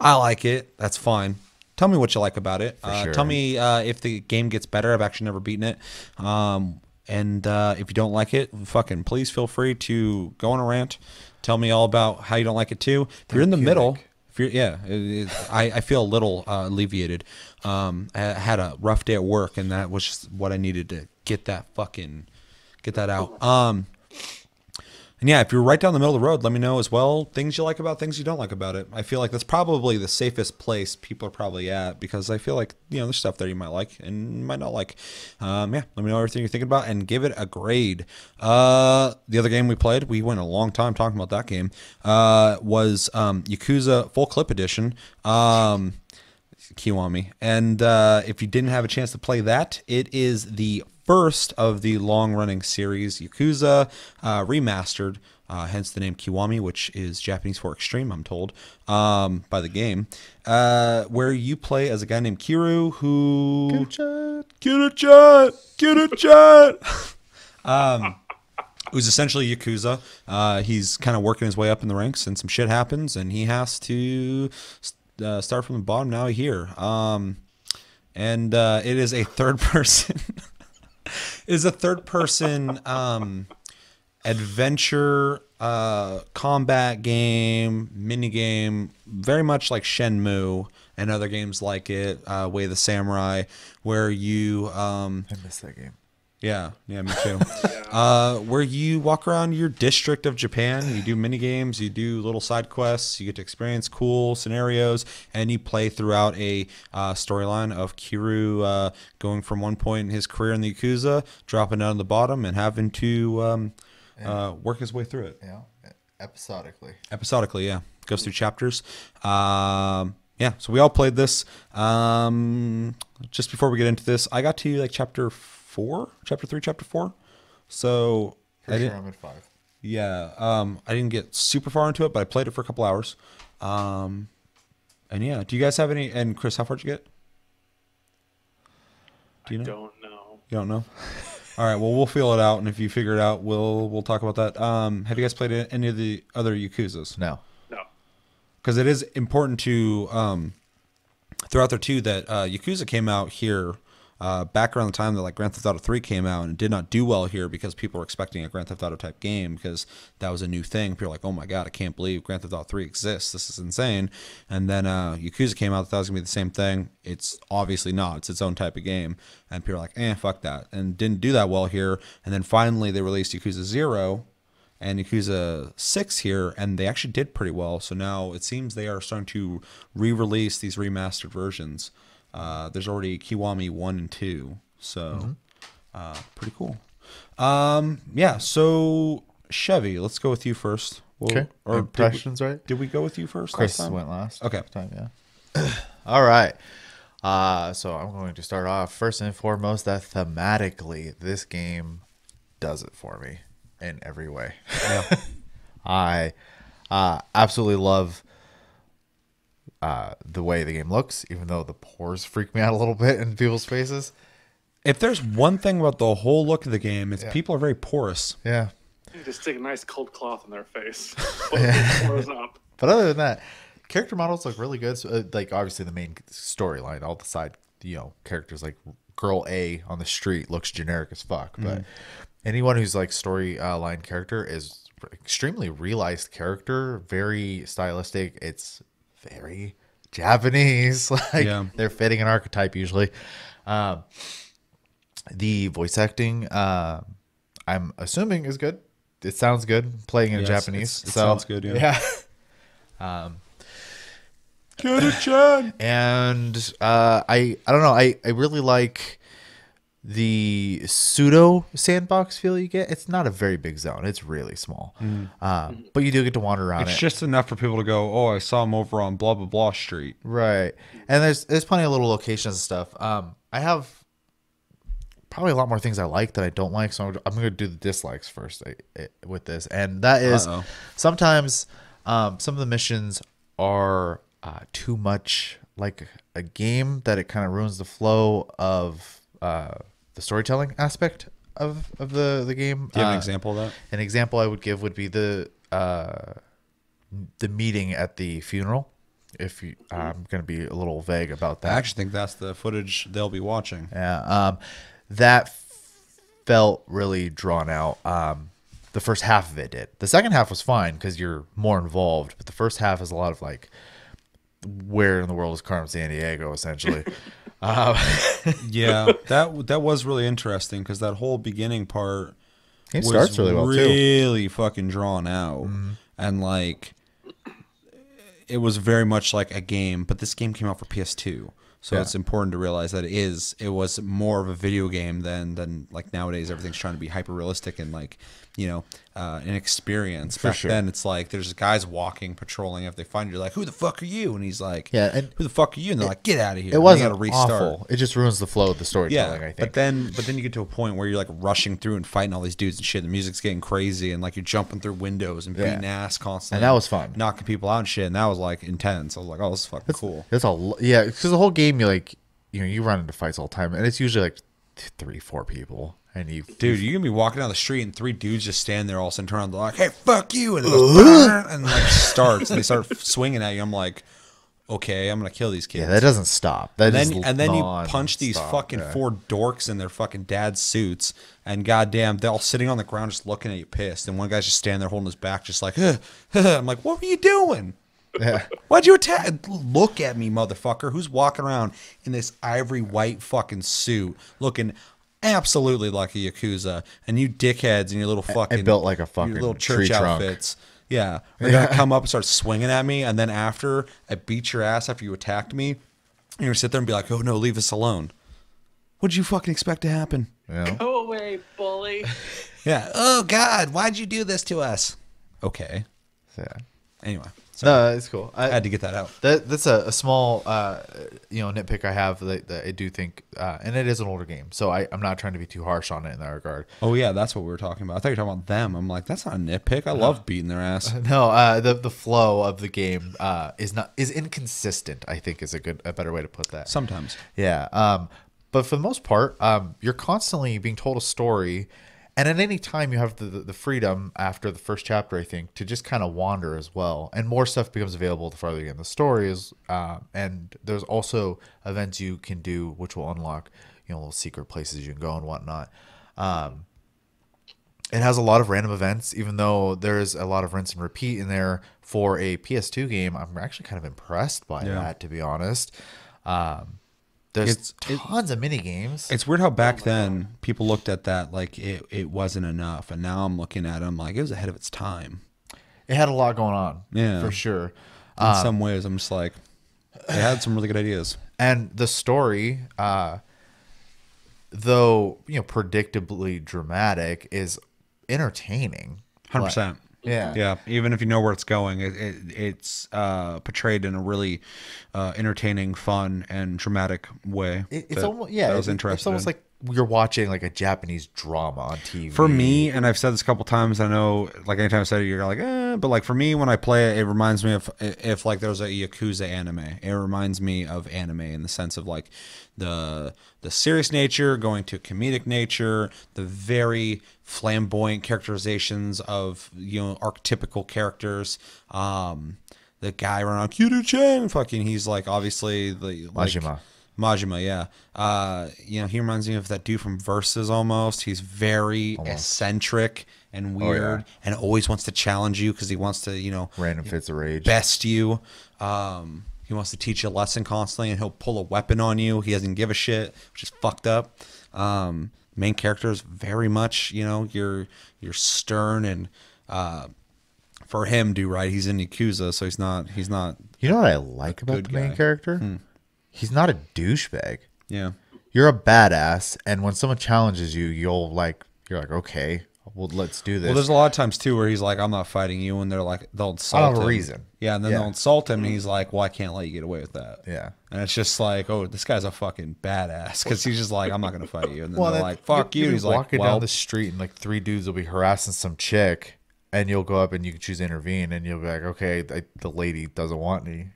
I like it. That's fine. Tell me what you like about it. Sure. Tell me if the game gets better. I've actually never beaten it. And if you don't like it, fucking please feel free to go on a rant. Tell me all about how you don't like it too. If you're in the middle, I feel a little alleviated. I had a rough day at work, and that was just what I needed to get that out. And yeah, if you're right down the middle of the road, let me know as well things you like about things you don't like about it. I feel like that's probably the safest place people are probably at, because I feel like, there's stuff there you might like and might not like. Yeah, let me know everything you're thinking about and give it a grade. The other game we played, we went a long time talking about that game, was Yakuza Full Clip Edition. Kiwami. And if you didn't have a chance to play that, it is the first of the long-running series, Yakuza remastered, hence the name Kiwami, which is Japanese for extreme, I'm told, by the game, where you play as a guy named Kiru, who... Get a chat! Who's essentially Yakuza. He's kind of working his way up in the ranks, and some shit happens, and he has to start from the bottom. Now here, and it is a third person. Is a third person adventure combat game, mini game, very much like Shenmue and other games like it, Way of the Samurai, where you I missed that game. yeah, me too. Where you walk around your district of Japan, you do mini games, you do little side quests, you get to experience cool scenarios, and you play throughout a storyline of Kiryu going from one point in his career in the Yakuza, dropping down to the bottom, and having to work his way through it. Yeah, episodically. Episodically, yeah, goes through chapters. Yeah, so we all played this. Just before we get into this, I got to like chapter 3, chapter 4. So I'm at 5. Yeah, I didn't get super far into it, but I played it for a couple hours. And yeah, do you guys have any? And Chris, how far did you get? Do you know? I don't know. You don't know? All right, well, we'll feel it out, and if you figure it out, we'll talk about that. Have you guys played any of the other Yakuzas? No. Because it is important to throw out there too that Yakuza came out here back around the time that like Grand Theft Auto 3 came out, and it did not do well here because people were expecting a Grand Theft Auto type game because that was a new thing. People were like, oh my god, I can't believe Grand Theft Auto 3 exists. This is insane. And then Yakuza came out, that was gonna be the same thing. It's obviously not. It's its own type of game, and people are like, fuck that, and didn't do that well here. And then finally they released Yakuza 0 and Yakuza 6 here, and they actually did pretty well. So now it seems they are starting to re-release these remastered versions. There's already Kiwami 1 and 2, so pretty cool. Yeah, so Chevy, let's go with you first. Okay. Or impressions, right? Did we go with you first? Chris last time? went last. Okay. Time, yeah. All right. So I'm going to start off first and foremost that thematically this game does it for me in every way. Yeah. I absolutely love the way the game looks, even though the pores freak me out a little bit in people's faces. If there's one thing about the whole look of the game, it's people are very porous. Yeah. You just stick a nice cold cloth on their face. It up. But other than that, character models look really good. So, like obviously the main storyline, all the side, characters like girl A on the street looks generic as fuck. But anyone who's like storyline character is extremely realized character, very stylistic. It's very Japanese. They're fitting an archetype usually. The voice acting, I'm assuming is good. It sounds good playing in Japanese. It sounds good. Yeah. Kyoto-chan. And I don't know. I really like the pseudo sandbox feel you get. It's not a very big zone. It's really small. But you do get to wander around It's just enough for people to go, oh, I saw him over on blah, blah, blah street. Right. And there's plenty of little locations and stuff. I have probably a lot more things I like that I don't like. So I'm going to do the dislikes first with this. And that is sometimes some of the missions are too much like a game that it kind of ruins the flow of the storytelling aspect of the game. Do you have an example of that? An example I would give would be the meeting at the funeral. I'm going to be a little vague about that. I actually think that's the footage they'll be watching. Yeah, that felt really drawn out. The first half of it did. The second half was fine because you're more involved, but the first half is a lot of like, where in the world is Carmen Sandiego, essentially. Yeah, that was really interesting because that whole beginning part starts really well too. Really fucking drawn out, and like it was very much like a game. But this game came out for PS2, so it's important to realize that it was more of a video game than like nowadays everything's trying to be hyper realistic and like an experience. Back then it's like there's guys walking, patrolling. If they find you, like, who the fuck are you? And he's like, and who the fuck are you? And they're like, get out of here. It wasn't gotta restart. awful. It just ruins the flow of the storytelling, I think. But then you get to a point where you're like rushing through and fighting all these dudes and shit. The music's getting crazy and like you're jumping through windows and beating ass constantly. And that was fun. Knocking people out and shit. And that was like intense. I was like, oh, this is fucking cool. It's all because the whole game you run into fights all the time, and it's usually like 3-4 people. And you're gonna be walking down the street and 3 dudes just stand there all of a sudden turn around, they're like, hey, fuck you, and it goes, and like starts and they start swinging at you. I'm like, okay, I'm gonna kill these kids. Yeah, that doesn't stop. That and then you punch these fucking four dorks in their fucking dad's suits, and goddamn, they're all sitting on the ground just looking at you pissed, and one guy's just standing there holding his back, just like, I'm like, what were you doing? Yeah. Why'd you attack? Look at me, motherfucker. Who's walking around in this ivory white fucking suit, looking absolutely like a Yakuza, and you dickheads in your little fucking built like a fucking your little church tree trunk. outfits. Yeah, they're gonna come up and start swinging at me, and then after I beat your ass after you attacked me, you're gonna sit there and be like, "Oh no, leave us alone." What'd you fucking expect to happen? Yeah. Go away, bully. Yeah. Oh God, why'd you do this to us? Okay. Yeah. Anyway, No, it's cool. I had to get that out. That's a small, nitpick I have that I do think, and it is an older game, so I'm not trying to be too harsh on it in that regard. Oh yeah, that's what we were talking about. I thought you were talking about them. I'm like, that's not a nitpick. I love beating their ass. No, the flow of the game is inconsistent. I think is a better way to put that. Sometimes. Yeah. But for the most part, you're constantly being told a story. And at any time, you have the freedom after the first chapter, I think, to just kind of wander as well. And more stuff becomes available the farther you get in the story. And there's also events you can do, which will unlock, little secret places you can go and whatnot. It has a lot of random events, even though there's a lot of rinse and repeat in there for a PS2 game. I'm actually kind of impressed by that, to be honest. There's tons of mini games. It's weird how back then people looked at that like it wasn't enough, and now I'm looking at them like it was ahead of its time. It had a lot going on, yeah, for sure. In some ways, I'm just like, they had some really good ideas. And the story, though predictably dramatic, is entertaining. 100%. Yeah. Yeah. Even if you know where it's going, it's portrayed in a really entertaining, fun, and dramatic way. It's almost It's almost like you're watching like a Japanese drama on TV. For me, and I've said this a couple times, I know like anytime I said it, you're like, but like for me, when I play it, it reminds me of if like there's a Yakuza anime. It reminds me of anime in the sense of like the serious nature going to comedic nature, the very flamboyant characterizations of archetypical characters. The guy around Kyuru-chan, fucking, he's like obviously the Majima, yeah. He reminds me of that dude from Versus almost. He's very eccentric and weird, and always wants to challenge you because he wants to, random fits of rage, best you. He wants to teach you a lesson constantly, and he'll pull a weapon on you. He doesn't give a shit, which is fucked up. Main character is very much, you're stern and for him, right? He's in Yakuza, so he's not. You know what I like about the main character? He's not a douchebag. Yeah. You're a badass, and when someone challenges you, you're like, okay, well, let's do this. Well, there's a lot of times too where he's like, I'm not fighting you, and they're like, they'll insult him. For a reason. Yeah, and then they'll insult him, and he's like, well, I can't let you get away with that. Yeah. And it's just like, oh, this guy's a fucking badass, because he's just like, I'm not gonna fight you, and then they're like, fuck you. And he's like, walking down the street, and like 3 dudes will be harassing some chick. And you'll go up and you can choose to intervene, and you'll be like, okay, the lady doesn't want any,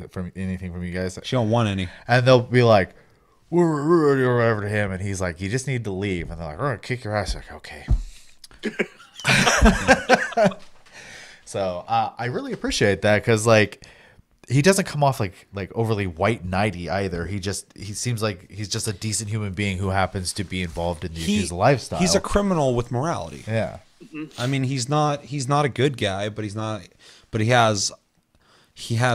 from anything from you guys. She don't want any. And they'll be like, or whatever to him, and he's like, you just need to leave. And they're like, we're gonna kick your ass. Like, okay. So I really appreciate that because like he doesn't come off like overly white knighty either. He seems like he's just a decent human being who happens to be involved in his lifestyle. He's a criminal with morality. Yeah. I mean, he's not a good guy, but he has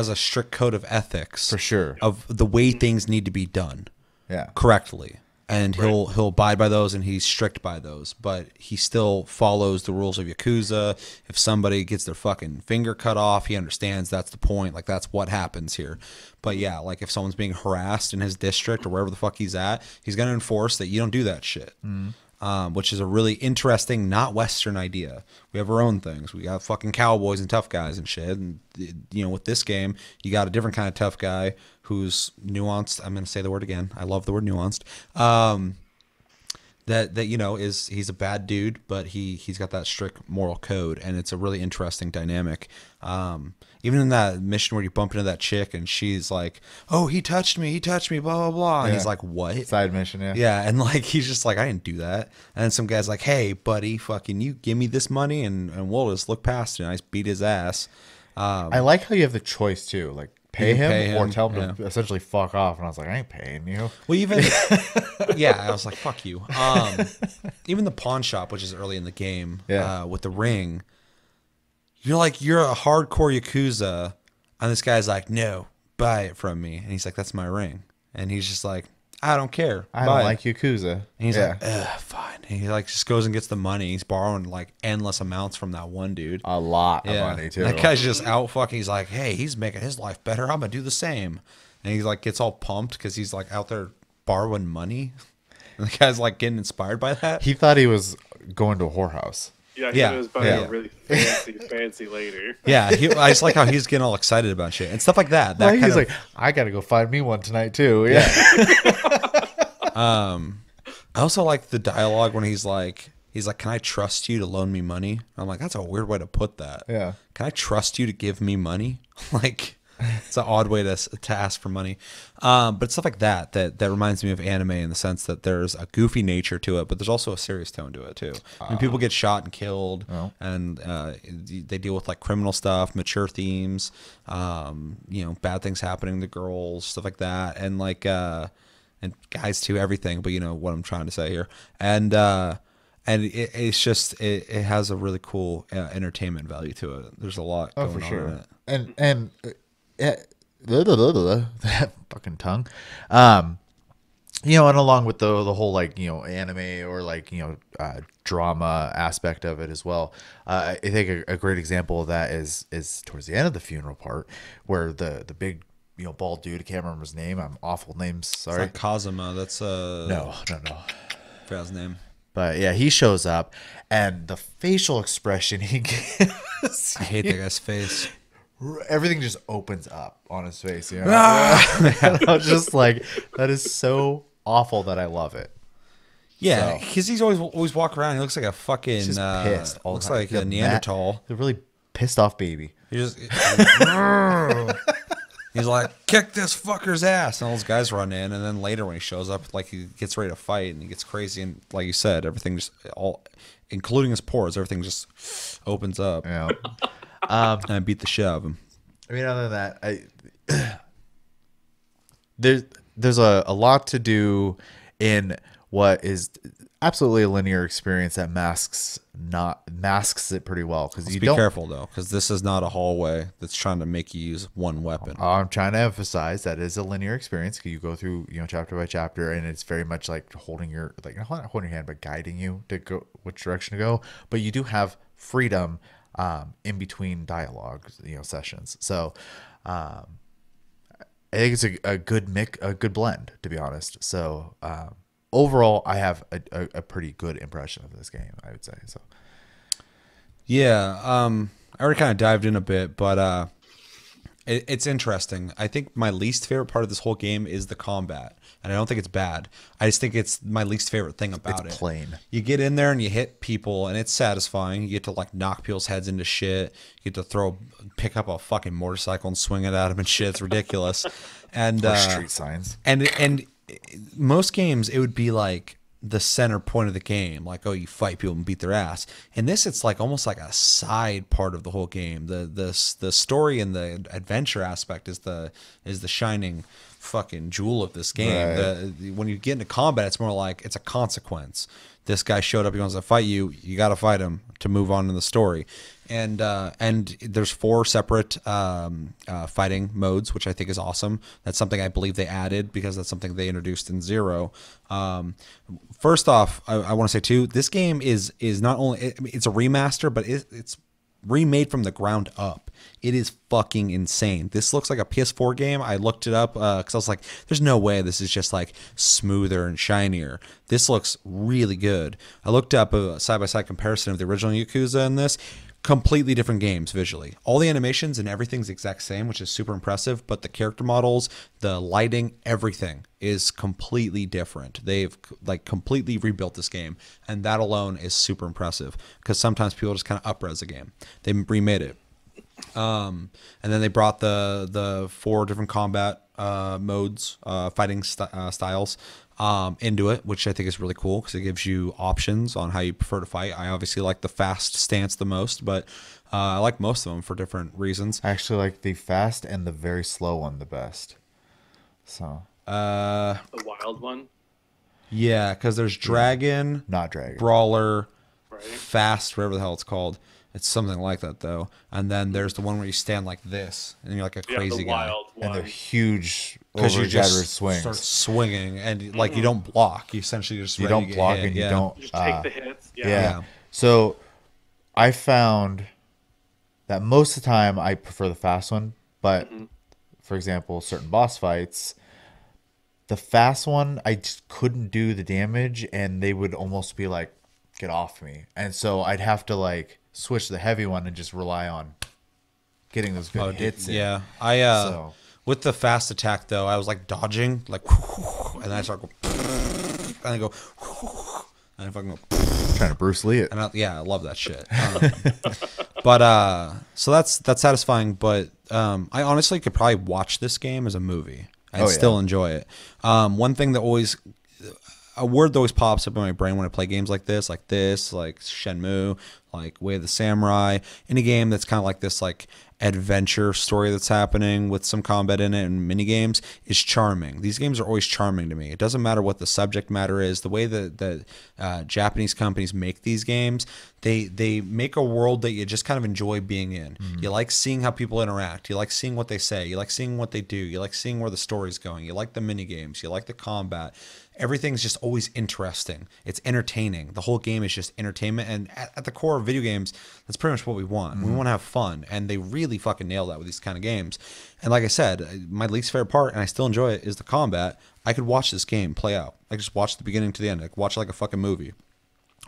a strict code of ethics for sure of the way things need to be done. Yeah. Correctly. And he'll abide by those, and he's strict by those, but he still follows the rules of Yakuza. If somebody gets their fucking finger cut off, he understands that's the point. Like, that's what happens here. But yeah, like if someone's being harassed in his district or wherever the fuck he's at, he's going to enforce that you don't do that shit. Which is a really interesting, not Western idea. We have our own things. We got fucking cowboys and tough guys and shit. And, with this game, you got a different kind of tough guy who's nuanced. I'm going to say the word again. I love the word nuanced. He's a bad dude, but he's got that strict moral code. And it's a really interesting dynamic. Even in that mission where you bump into that chick and she's like, oh, he touched me, blah, blah, blah. And he's like, what? Side mission, yeah. Yeah, and like he's just like, I didn't do that. And then some guy's like, hey, buddy, fucking you give me this money and we'll just look past it. And I just beat his ass. I like how you have the choice too. Like pay him or him, tell him to essentially fuck off. And I was like, I ain't paying you. Well, even yeah, I was like, fuck you. Even the pawn shop, which is early in the game, with the ring, you're a hardcore Yakuza, and this guy's like, no, buy it from me, and he's like, that's my ring, and he's just like, I don't care. I don't like Yakuza. And he's like, fine. And he like just goes and gets the money. He's borrowing like endless amounts from that one dude. A lot of money too. That guy's just out fucking. He's like, hey, he's making his life better. I'm gonna do the same. And he like gets all pumped because he's like out there borrowing money. And the guy's like getting inspired by that. He thought he was going to a whorehouse. Yeah, it was buying a really fancy later. Yeah, I just like how he's getting all excited about shit and stuff like that. He's like, I gotta go find me one tonight too. Yeah. I also like the dialogue when he's like, can I trust you to loan me money? I'm like, that's a weird way to put that. Yeah. Can I trust you to give me money? Like, it's an odd way to ask for money. But stuff like that reminds me of anime in the sense that there's a goofy nature to it, but there's also a serious tone to it too. I mean, people get shot and killed, and they deal with like criminal stuff, mature themes, bad things happening to girls, stuff like that, and like and guys too, everything. But you know what I'm trying to say here, and it's just it has a really cool entertainment value to it. There's a lot going on in it, and that fucking tongue, and along with the whole like anime or like drama aspect of it as well. I think a great example of that is towards the end of the funeral part where the big bald dude, I can't remember his name. I'm awful names. Sorry, it's not Kazuma. That's no. Forgot his name. But yeah, he shows up, and the facial expression he gives. I hate that guy's face. Everything just opens up on his face. And I was just like, that is so awful that I love it. Yeah, because he's always walk around. He looks like a fucking He's just pissed. Looks like a Neanderthal. The really pissed off baby. He's like, kick this fucker's ass, and all those guys run in, and then later when he shows up, like he gets ready to fight, and he gets crazy, and like you said, everything just including his pores, everything just opens up. Yeah. And I beat the shit out of him. I mean, other than that, there's a lot to do in what is absolutely a linear experience that masks it pretty well, because be careful though, because this is not a hallway that's trying to make you use one weapon. I'm trying to emphasize that is a linear experience. You go through chapter by chapter, and it's very much like holding your not holding your hand, but guiding you to go which direction to go. But you do have freedom in between dialogue sessions. So I think it's a good blend, to be honest. So overall, I have a pretty good impression of this game, I would say. So yeah, I already kind of dived in a bit, but it's interesting. I think my least favorite part of this whole game is the combat, and I don't think it's bad. I just think it's my least favorite thing about it. It's plain. You get in there and you hit people, and it's satisfying. You get to like knock people's heads into shit. You get to pick up a fucking motorcycle and swing it at them and shit. It's ridiculous. And street signs. And most games it would be like the center point of the game, like, oh, you fight people and beat their ass. In this, it's like almost like a side part of the whole game. The story and the adventure aspect is the shining fucking jewel of this game. Right. When you get into combat, it's more like it's a consequence. This guy showed up, he wants to fight you, you got to fight him to move on in the story. And there's 4 separate fighting modes, which I think is awesome. That's something I believe they added because that's something they introduced in 0. First off, I want to say too, this game is not only it's a remaster, but it's remade from the ground up. It is fucking insane. This looks like a PS4 game. I looked it up because I was like, there's no way this is just like smoother and shinier. This looks really good. I looked up a side-by-side comparison of the original Yakuza and this. Completely different games visually. All the animations and everything's the exact same, which is super impressive, but the character models, the lighting, everything is completely different. They've like completely rebuilt this game, and that alone is super impressive because sometimes people just kind of up-res a game. They remade it. And then they brought the 4 different combat modes, fighting styles into it, which I think is really cool because it gives you options on how you prefer to fight. I obviously like the fast stance the most, but I like most of them for different reasons. I actually like the fast and the very slow one the best. So The wild one, yeah, because there's Dragon, not Dragon. Brawler, right? Fast, whatever the hell it's called. It's something like that though. And then there's the one where you stand like this, and you're like a crazy the guy. wild And one. they're huge Because you just over swings. start swinging, and like you don't block. You essentially just You ready to don't get block hit. and you Yeah. don't. Just take the hits. Yeah. Yeah. So I found that most of the time I prefer the fast one, but for example, certain boss fights, the fast one I just couldn't do the damage, and they would almost be like, "Get off me!" And so I'd have to like switch to the heavy one and just rely on getting those good hits. In. Yeah, So with the fast attack though, I was like dodging, like, and then I start going, and I go, and I fucking go. trying to Bruce Lee it. And I love that shit. But so that's satisfying. But I honestly could probably watch this game as a movie and still enjoy it. One thing that a word that always pops up in my brain when I play games like Shenmue, like Way of the Samurai, any game that's kind of like this like adventure story that's happening with some combat in it and mini games is charming. These games are always charming to me. It doesn't matter what the subject matter is. The way that Japanese companies make these games, they make a world that you just kind of enjoy being in. You like seeing how people interact. You like seeing what they say. You like seeing what they do. You like seeing where the story's going. You like the mini games. You like the combat. Everything's just always interesting. It's entertaining. The whole game is just entertainment. And at the core of video games, that's pretty much what we want. We want to have fun. And they really fucking nail that with these kind of games. And like I said, my least favorite part, and I still enjoy it, is the combat. I could watch this game play out. I could just watch the beginning to the end. I could watch it like a fucking movie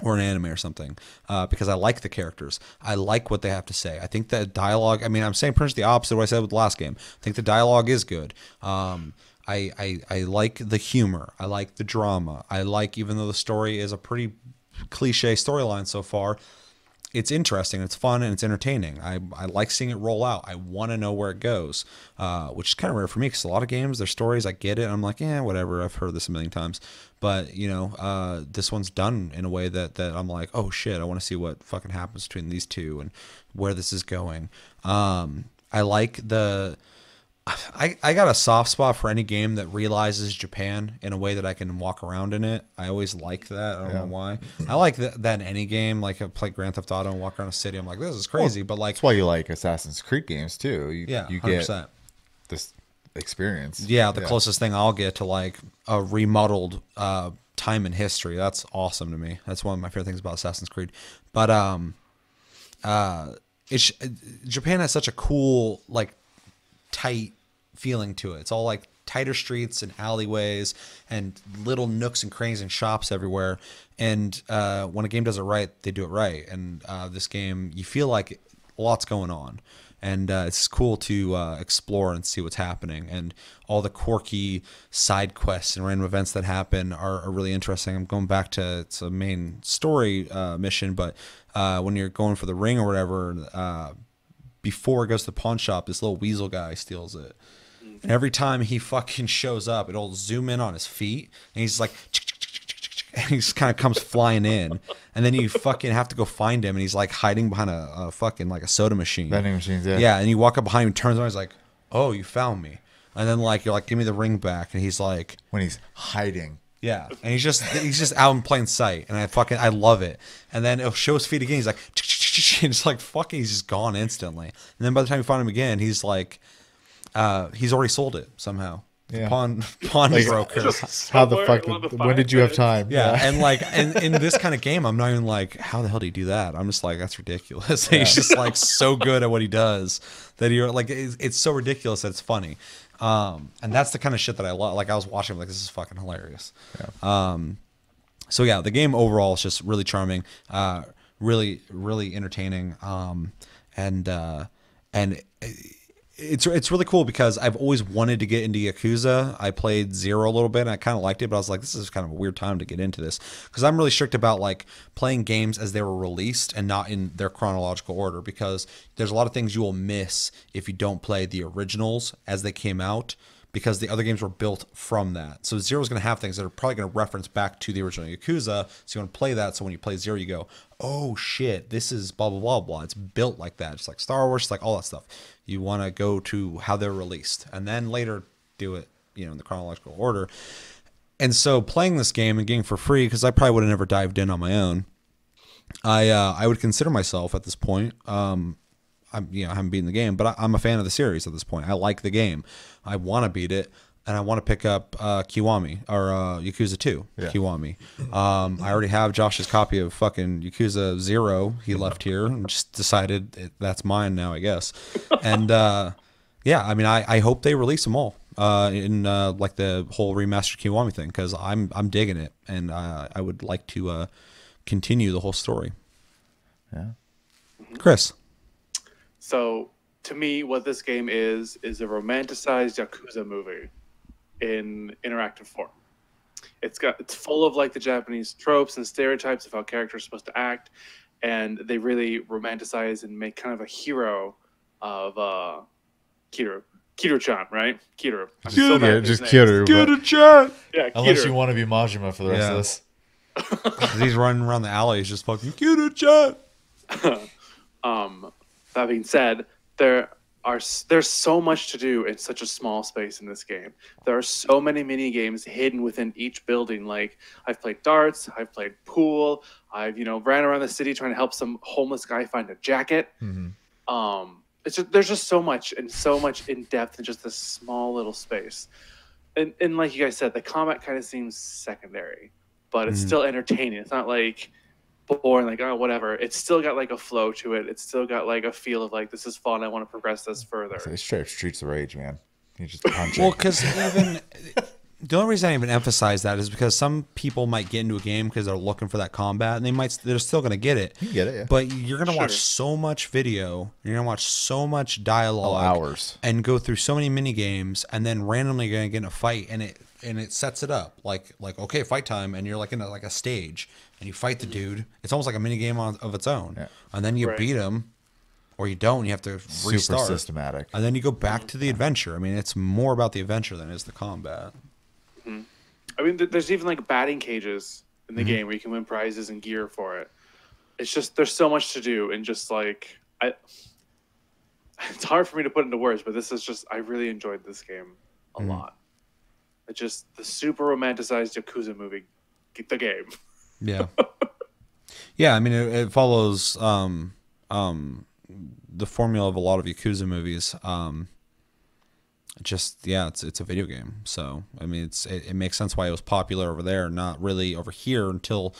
or an anime or something, because I like the characters. I like what they have to say. I think the dialogue, I mean, I'm saying pretty much the opposite of what I said with the last game. I think the dialogue is good. I like the humor. I like the drama. I like, even though the story is a pretty cliche storyline so far, it's interesting, it's fun, and it's entertaining. I like seeing it roll out. I want to know where it goes, which is kind of rare for me because a lot of games, their stories, I get it. I'm like, yeah, whatever. I've heard this a million times. But, you know, this one's done in a way that I'm like, oh, shit, I want to see what fucking happens between these two and where this is going. I like the... I got a soft spot for any game that realizes Japan in a way that I can walk around in it. I always like that. I don't know why. I like that in any game. Like I play Grand Theft Auto and walk around a city. I'm like, this is crazy. But like, That's why you like Assassin's Creed games too. You 100%. get this experience. Yeah, the closest thing I'll get to like a remodeled time in history. That's awesome to me. That's one of my favorite things about Assassin's Creed. But Japan has such a cool like tight feeling to it. It's all like tighter streets and alleyways and little nooks and crannies and shops everywhere. And when a game does it right, they do it right. And this game, you feel like a lot's going on. And it's cool to explore and see what's happening. And all the quirky side quests and random events that happen are really interesting. I'm going back to it's a main story mission, but when you're going for the ring or whatever, before it goes to the pawn shop, this little weasel guy steals it. And every time he fucking shows up, it'll zoom in on his feet, and he's like, and he just kind of comes flying in. And then you fucking have to go find him, and he's like hiding behind a fucking like a soda machine. Vending machines, yeah. Yeah, and you walk up behind him, turns around, he's like, oh, you found me. And then like you're like, give me the ring back, and he's like, When he's hiding. yeah, and he's just out in plain sight, and I love it. And then it'll show his feet again. He's like, and it's like fucking, he's just gone instantly. And then by the time you find him again, he's like, he's already sold it somehow. Yeah. Pawn Like, broker. How the Somewhere fuck? in the When did you have 5 time? Yeah, and like, and in this kind of game, I'm not even like, how the hell do you do that? I'm just like, that's ridiculous. He's just like so good at what he does that you're like, it's so ridiculous that it's funny. And that's the kind of shit that I love. Like I was watching, like this is fucking hilarious. Yeah. So yeah, the game overall is just really charming, really entertaining, and it's really cool because I've always wanted to get into Yakuza. I played 0 a little bit and I kind of liked it, but I was like, this is kind of a weird time to get into this because I'm really strict about like playing games as they were released and not in their chronological order, because there's a lot of things you will miss if you don't play the originals as they came out because the other games were built from that. So Zero's going to have things that are probably going to reference back to the original Yakuza. So you want to play that. So when you play Zero, you go, oh shit, this is blah, blah, blah, blah. It's built like that. It's like Star Wars, it's like all that stuff. You want to go to how they're released and then later do it, you know, in the chronological order. And so playing this game and getting for free, because I probably would have never dived in on my own, I would consider myself at this point, I haven't beaten the game, but I'm a fan of the series at this point. I like the game. I want to beat it, and I want to pick up Kiwami or Yakuza 2 Kiwami. I already have Josh's copy of fucking Yakuza 0. He left here and just decided that's mine now, I guess. And yeah, I mean, I hope they release them all in like the whole remastered Kiwami thing, because I'm digging it, and I would like to continue the whole story. Yeah, Chris. So to me, what this game is a romanticized Yakuza movie in interactive form. It's full of like the Japanese tropes and stereotypes of how characters are supposed to act, and they really romanticize and make kind of a hero of Kiru-chan, right? Kiru. Yeah, just Kiru. Kiru-chan. Yeah, Unless Kiru. you want to be Majima for the rest of this. He's running around the alley. He's just fucking Kiru-chan. That being said, there's so much to do in such a small space in this game. There are so many mini games hidden within each building. Like, I've played darts, I've played pool, I've ran around the city trying to help some homeless guy find a jacket. There's just so much in depth in just this small little space. And like you guys said, the combat kind of seems secondary, but it's still entertaining. It's not like boring, like, oh, whatever. It's still got like a flow to it. It's still got like a feel of like, this is fun, I want to progress this further. It's straight up Streets of Rage, man. You just punch Well, because even the only reason I even emphasize that is because some people might get into a game because they're looking for that combat, and they're still going to get it. You get it, yeah. But you're going to watch so much video, you're going to watch so much dialogue, hours, and go through so many mini games, and then randomly going to get in a fight, and it sets it up like okay, fight time, and you're like in a stage, and you fight the dude. It's almost like a mini game of its own, and then you beat him. Or you don't, you have to restart. Super systematic. And then you go back to the adventure. I mean, it's more about the adventure than it is the combat. I mean, there's even like batting cages in the game where you can win prizes and gear for it. It's just, there's so much to do, and just like, it's hard for me to put into words, but I really enjoyed this game a lot. It's just the super romanticized Yakuza movie, the game. Yeah. Yeah, I mean, it follows the formula of a lot of Yakuza movies. It's a video game. So, I mean, it makes sense why it was popular over there, not really over here until,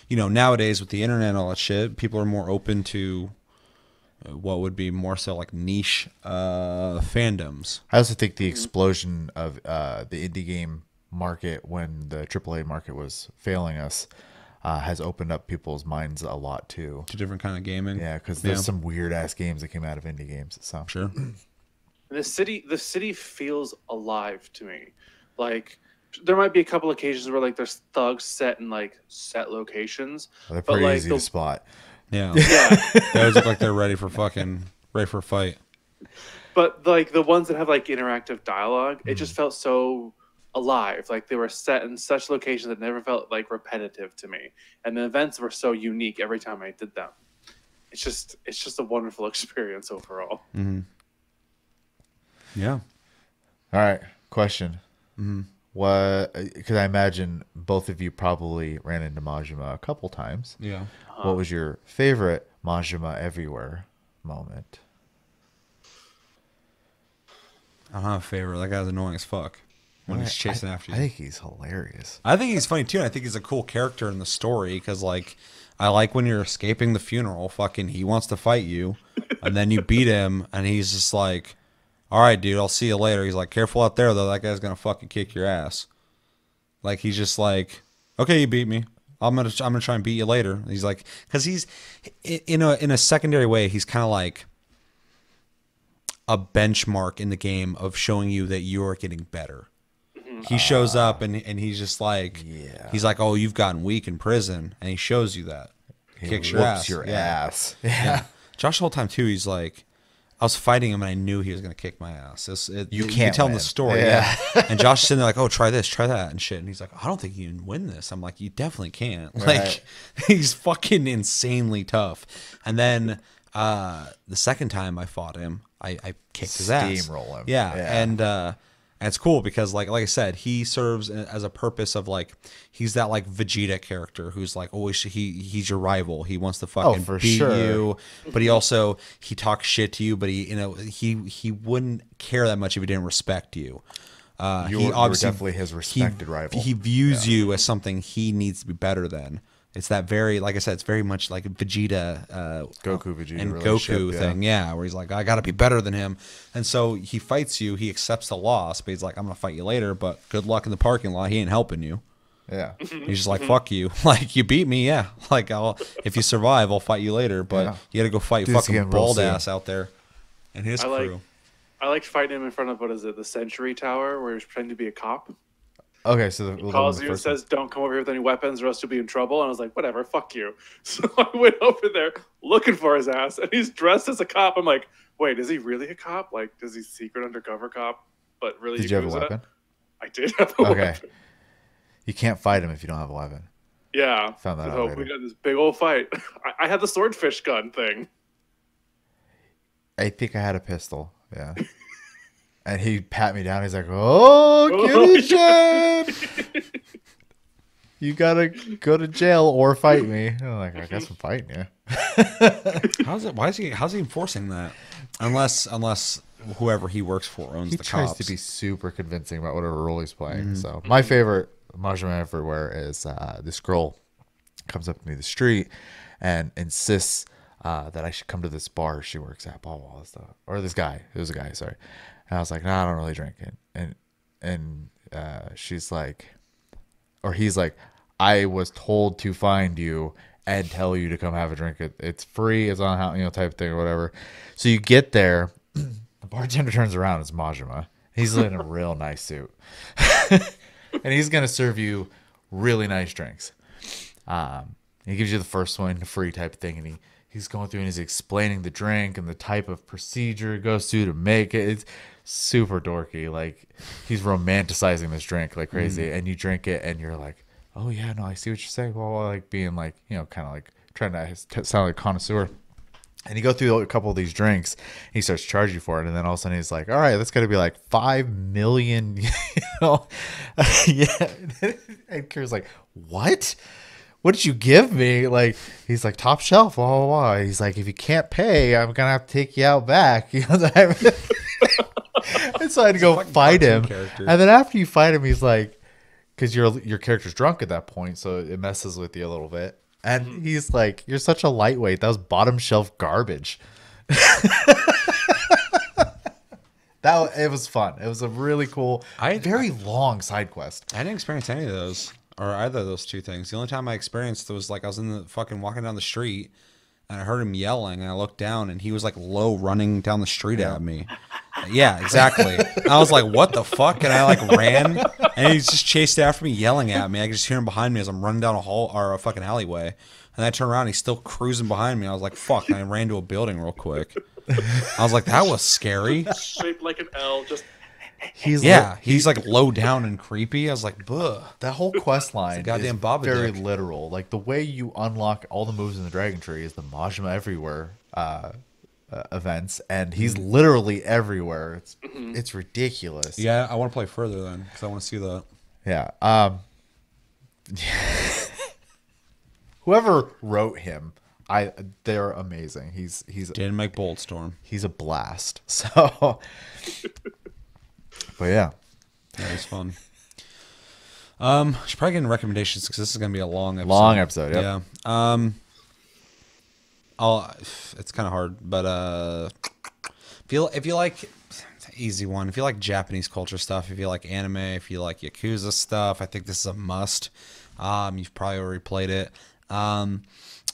nowadays with the internet and all that shit, people are more open to what would be more so like niche fandoms. I also think the explosion of the indie game market when the AAA market was failing us has opened up people's minds a lot too. To different kind of gaming. Yeah, because there's some weird ass games that came out of indie games. So sure. The city feels alive to me. Like, there might be a couple occasions where like there's thugs set in like set locations. They're pretty easy to spot. Yeah. They always look like they're ready for a fight. But like the ones that have like interactive dialogue, it just felt so alive. Like they were set in such locations that never felt like repetitive to me. And the events were so unique every time I did them. It's just a wonderful experience overall. Yeah. All right. Question. What? Because I imagine both of you probably ran into Majima a couple times. Yeah. What was your favorite Majima Everywhere moment? I don't have a favorite. That guy's annoying as fuck when he's chasing after you. I think he's hilarious. I think he's funny too, and I think he's a cool character in the story because, like, I like when you're escaping the funeral. Fucking, he wants to fight you, and then you beat him, and he's just like, "All right, dude, I'll see you later." He's like, "Careful out there, though. That guy's gonna fucking kick your ass." Like, he's just like, "Okay, you beat me. I'm gonna try and beat you later." And he's like, because he's in a secondary way, he's kind of like a benchmark in the game of showing you that you're getting better. He shows up and he's just like, he's like, "Oh, you've gotten weak in prison," and he shows you that. He kicks your ass. Your ass. Yeah. Josh the whole time too, he's like, I was fighting him and I knew he was gonna kick my ass. You can't tell him win. the story, yeah. And Josh is sitting there like, oh, try this, try that, and shit. And he's like, I don't think you can win this. I'm like, you definitely can't. Right. Like, he's fucking insanely tough. And then the second time I fought him, I kicked his ass. Steamroll him. Yeah. Yeah. And it's cool because like I said, he serves as a purpose of like he's that like Vegeta character who's like always he's your rival. He wants to fucking beat you, but he talks shit to you, but he wouldn't care that much if he didn't respect you. You were definitely his respected rival. He views you as something he needs to be better than. It's that very, like I said, it's very much like Vegeta, Vegeta and Goku thing, where he's like, I got to be better than him, and so he fights you. He accepts the loss, but he's like, I'm gonna fight you later, but good luck in the parking lot. He ain't helping you. Yeah, he's just like, fuck you. Like, you beat me, yeah. Like, if you survive, I'll fight you later, but you got to go fight fucking bald ass out there and his crew. I liked fighting him in front of the Century Tower, where he's pretending to be a cop. Okay, so he calls you and says, don't come over here with any weapons or else you'll be in trouble. And I was like, whatever, fuck you. So I went over there looking for his ass, and he's dressed as a cop. I'm like, wait, is he really a cop? Like, is he secret undercover cop? But really, did you have a weapon? I did have a weapon. You can't fight him if you don't have a weapon. Yeah. Found that out later. We got this big old fight. I had the swordfish gun thing. I think I had a pistol, yeah. And he pat me down. He's like, "Oh, kitty shit! You gotta go to jail or fight me." And I'm like, "I guess I'm fighting you." How's he enforcing that? Unless whoever he works for owns the cops. He tries to be super convincing about whatever role he's playing. So my favorite Majima everywhere is this girl comes up to me in the street and insists that I should come to this bar she works at, blah blah blah stuff. Or this guy. It was a guy, sorry. And I was like, no, I don't really drink it. And she's like, or he's like, I was told to find you and tell you to come have a drink. It's free. It's on how, type of thing or whatever. So you get there. The bartender turns around. It's Majima. He's in a real nice suit. And he's going to serve you really nice drinks. He gives you the first one, the free type of thing. And he's going through and he's explaining the drink and the type of procedure it goes through to make it. It's super dorky. Like, he's romanticizing this drink like crazy. And you drink it and you're like, oh yeah, no, I see what you're saying. Well, like being like, kind of like trying to sound like a connoisseur. And you go through a couple of these drinks, he starts charging you for it, and then all of a sudden he's like, all right, that's gonna be like 5 million, yeah. And Kira's like, what did you give me? Like, he's like, top shelf, blah blah blah. He's like, if you can't pay, I'm gonna have to take you out back. And so I had to go fight him. And then after you fight him, he's like, because your character's drunk at that point, so it messes with you a little bit. And he's like, you're such a lightweight. That was bottom shelf garbage. It was fun. It was a really cool, very long side quest. I didn't experience any of those, or either of those two things. The only time I experienced was like I was in the fucking walking down the street, and I heard him yelling, and I looked down, and he was like low running down the street at me. Yeah, exactly. And I was like, what the fuck? And I like ran, and he just chased after me, yelling at me. I could just hear him behind me as I'm running down a hall or a fucking alleyway. And I turned around, and he's still cruising behind me. I was like, fuck. And I ran to a building real quick. I was like, that was scary. Shaped like an L, just. He's like low down and creepy. I was like, buh. That whole quest line goddamn is very literal. Like, the way you unlock all the moves in the Dragon Tree is the Majima Everywhere events, and he's literally everywhere. It's ridiculous. Yeah, I want to play further then because I want to see that. Yeah. Whoever wrote him, they're amazing. He's didn't make Bulletstorm. He's a blast. So, but yeah, that was fun. Should probably get into recommendations because this is gonna be a long episode. Long episode. Yep. Yeah. It's kind of hard, but if you like, easy one. If you like Japanese culture stuff, if you like anime, if you like Yakuza stuff, I think this is a must. You've probably already played it.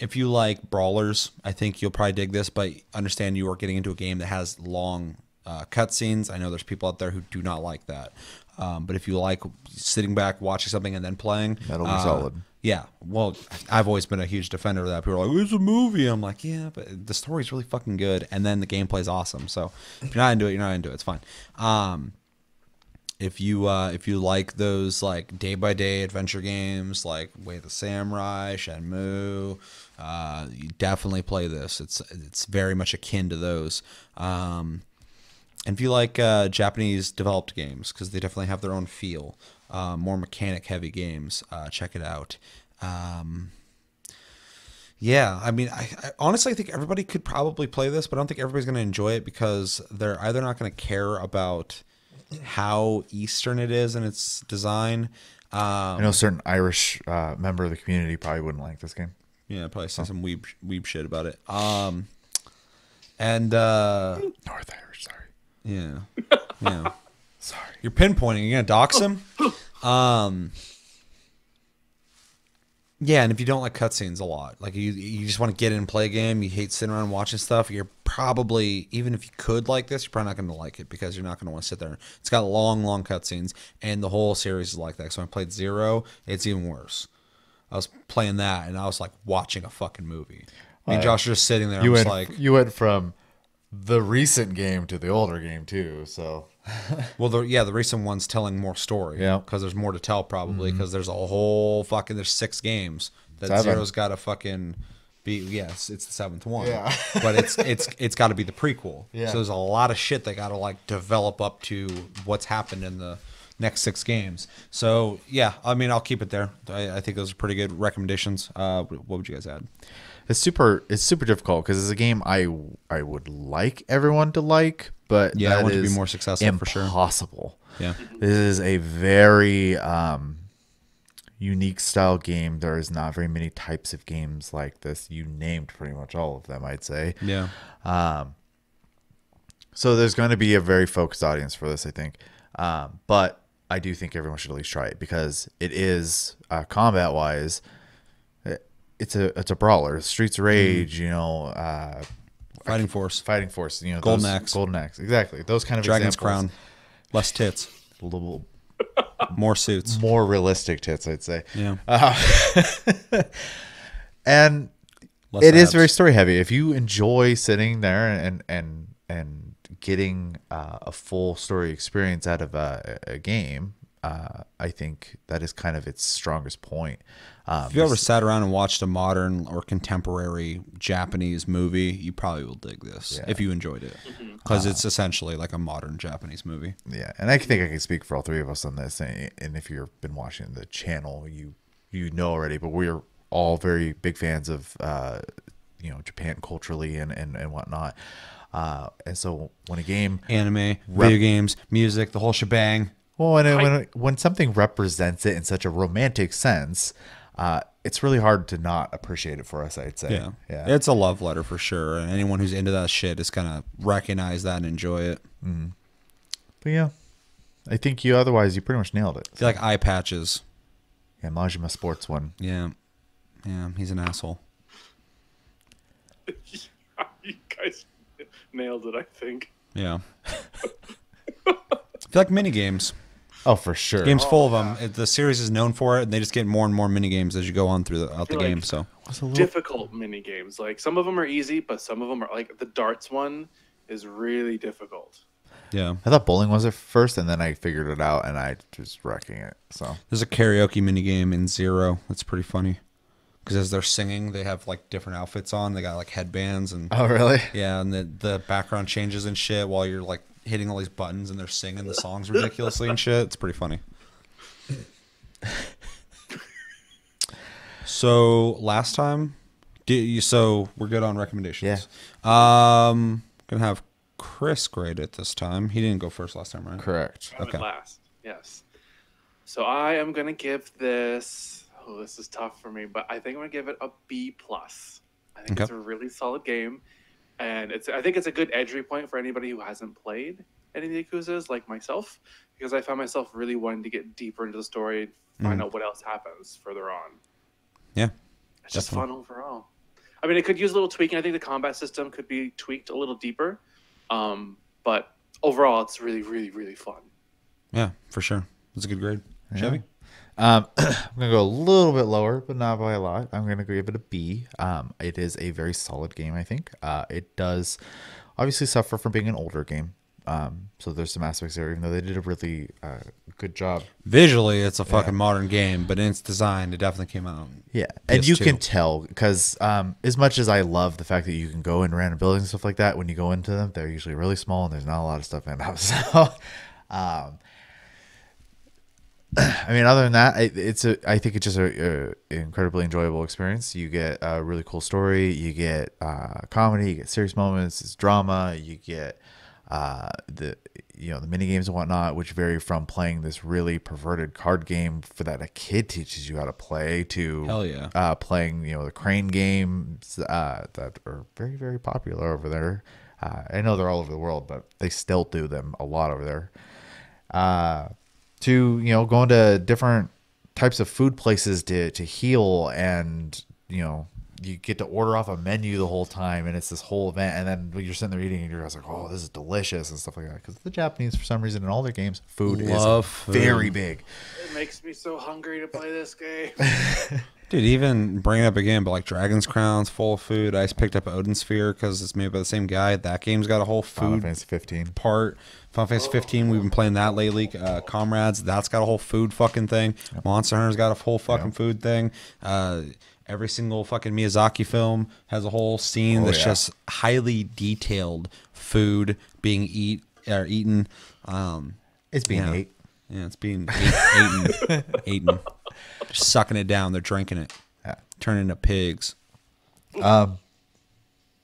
If you like brawlers, I think you'll probably dig this, but understand you are getting into a game that has long cutscenes. I know there's people out there who do not like that. But if you like sitting back, watching something, and then playing, that'll be solid. Yeah, well, I've always been a huge defender of that. People are like, "It's a movie." I'm like, "Yeah, but the story's really fucking good, and then the gameplay's awesome." So if you're not into it, you're not into it. It's fine. If you like those like day by day adventure games like Way of the Samurai, Shenmue, you definitely play this. It's very much akin to those. And if you like Japanese developed games, because they definitely have their own feel. More mechanic heavy games, check it out. Yeah, I mean, I honestly think everybody could probably play this, but I don't think everybody's going to enjoy it because they're either not going to care about how Eastern it is in its design. I know a certain Irish member of the community probably wouldn't like this game. Yeah, probably say some weeb shit about it. And North Irish, sorry. Yeah, yeah. Sorry. You're pinpointing. You're gonna dox him. Yeah, and if you don't like cutscenes a lot, like you just want to get in and play a game, you hate sitting around watching stuff, you're probably, even if you could like this, you're probably not going to like it because you're not going to want to sit there. It's got long cutscenes, and the whole series is like that. So when I played Zero, it's even worse. I was playing that, and I was like watching a fucking movie. Me and Josh are just sitting there. You went from the recent game to the older game too, so... Well, the recent one's telling more story. Yeah, because there's more to tell probably because there's a whole fucking there's 6 games that Zero's got to fucking be. Yes, it's the 7th one. Yeah, but it's got to be the prequel. Yeah, so there's a lot of shit they got to like develop up to what's happened in the next 6 games. So yeah, I mean I'll keep it there. I think those are pretty good recommendations. What would you guys add? It's super difficult because it's a game I would like everyone to like, but yeah, I want to be more successful for sure. Impossible. Yeah, this is a very unique style game. There is not very many types of games like this. You named pretty much all of them, I'd say. Yeah. So there's going to be a very focused audience for this, I think. But I do think everyone should at least try it because it is combat wise. It's a brawler. Streets of Rage, Fighting Force, Golden Axe, exactly. Those kind of Dragon's examples. Crown, less tits, a little more suits, more realistic tits, I'd say. Yeah, and less it is abs. very story heavy. If you enjoy sitting there and getting a full story experience out of a game, I think that is kind of its strongest point. If you ever sat around and watched a modern or contemporary Japanese movie, you probably will dig this if you enjoyed it, because it's essentially like a modern Japanese movie. Yeah, and I think I can speak for all 3 of us on this. And if you've been watching the channel, you know already. But we're all very big fans of Japan culturally and whatnot. And so when a game, anime, video games, music, the whole shebang. Well, and when something represents it in such a romantic sense, it's really hard to not appreciate it for us, I'd say. Yeah. It's a love letter for sure. And anyone who's into that shit is going to recognize that and enjoy it. Mm-hmm. But yeah, I think you pretty much nailed it. I feel like eye patches. Yeah, Majima Sports one. Yeah. Yeah, he's an asshole. You guys nailed it, I think. Yeah. I feel like mini games. Oh, for sure. Game's full of them. The series is known for it, and they just get more and more mini games as you go on throughout the game. So difficult mini games. Like some of them are easy, but some of them are like the darts one is really difficult. Yeah, I thought bowling was at first, and then I figured it out, and I was wrecking it. So there's a karaoke mini game in Zero that's pretty funny because as they're singing, they have like different outfits on. They got like headbands and oh really? Yeah, and the background changes and shit while you're like hitting all these buttons and they're singing the songs ridiculously and shit. It's pretty funny. So last time, we're good on recommendations. Yeah. Gonna have Chris grade it this time. He didn't go first last time, right? Correct. I went last. Yes. So I am gonna give this. Oh, this is tough for me, but I think I'm gonna give it a B+. I think it's a really solid game. And I think it's a good entry point for anybody who hasn't played any of the Yakuzas like myself, because I found myself really wanting to get deeper into the story and find out what else happens further on. Yeah. It's just fun overall. I mean, it could use a little tweaking. I think the combat system could be tweaked a little deeper. But overall, it's really, really, really fun. Yeah, for sure. It's a good grade. Chevy? I'm gonna go a little bit lower, but not by a lot. I'm gonna give it a B. It is a very solid game, I think. It does obviously suffer from being an older game. So there's some aspects there, even though they did a really good job. Visually, it's a fucking modern game, but in its design, it definitely came out. Yeah, and you PS2. can tell because as much as I love the fact that you can go in random buildings and stuff like that, when you go into them, they're usually really small and there's not a lot of stuff in them. So, I mean, other than that, I think it's just a incredibly enjoyable experience. You get a really cool story, you get comedy, you get serious moments, it's drama, you get the mini games and whatnot, which vary from playing this really perverted card game for that a kid teaches you how to play to Hell yeah. playing the crane games that are very, very popular over there. I know they're all over the world, but they still do them a lot over there. To going to different types of food places to heal, and you get to order off a menu the whole time, and it's this whole event. And then when you're sitting there eating, and you're just like, oh, this is delicious and stuff like that. Because the Japanese, for some reason, in all their games, food is very big. It makes me so hungry to play this game. Dude, even bringing up a game, but like Dragon's Crown's full of food. I just picked up Odin Sphere because it's made by the same guy. That game's got a whole Final food Fantasy 15 part. Final Fantasy 15, we've been playing that lately. Comrades, that's got a whole food fucking thing. Monster Hunter's got a full fucking food thing. Every single fucking Miyazaki film has a whole scene that's just highly detailed food being eaten. It's being ate. Yeah, it's being eaten. Just sucking it down. They're drinking it. Yeah. Turning into pigs. Where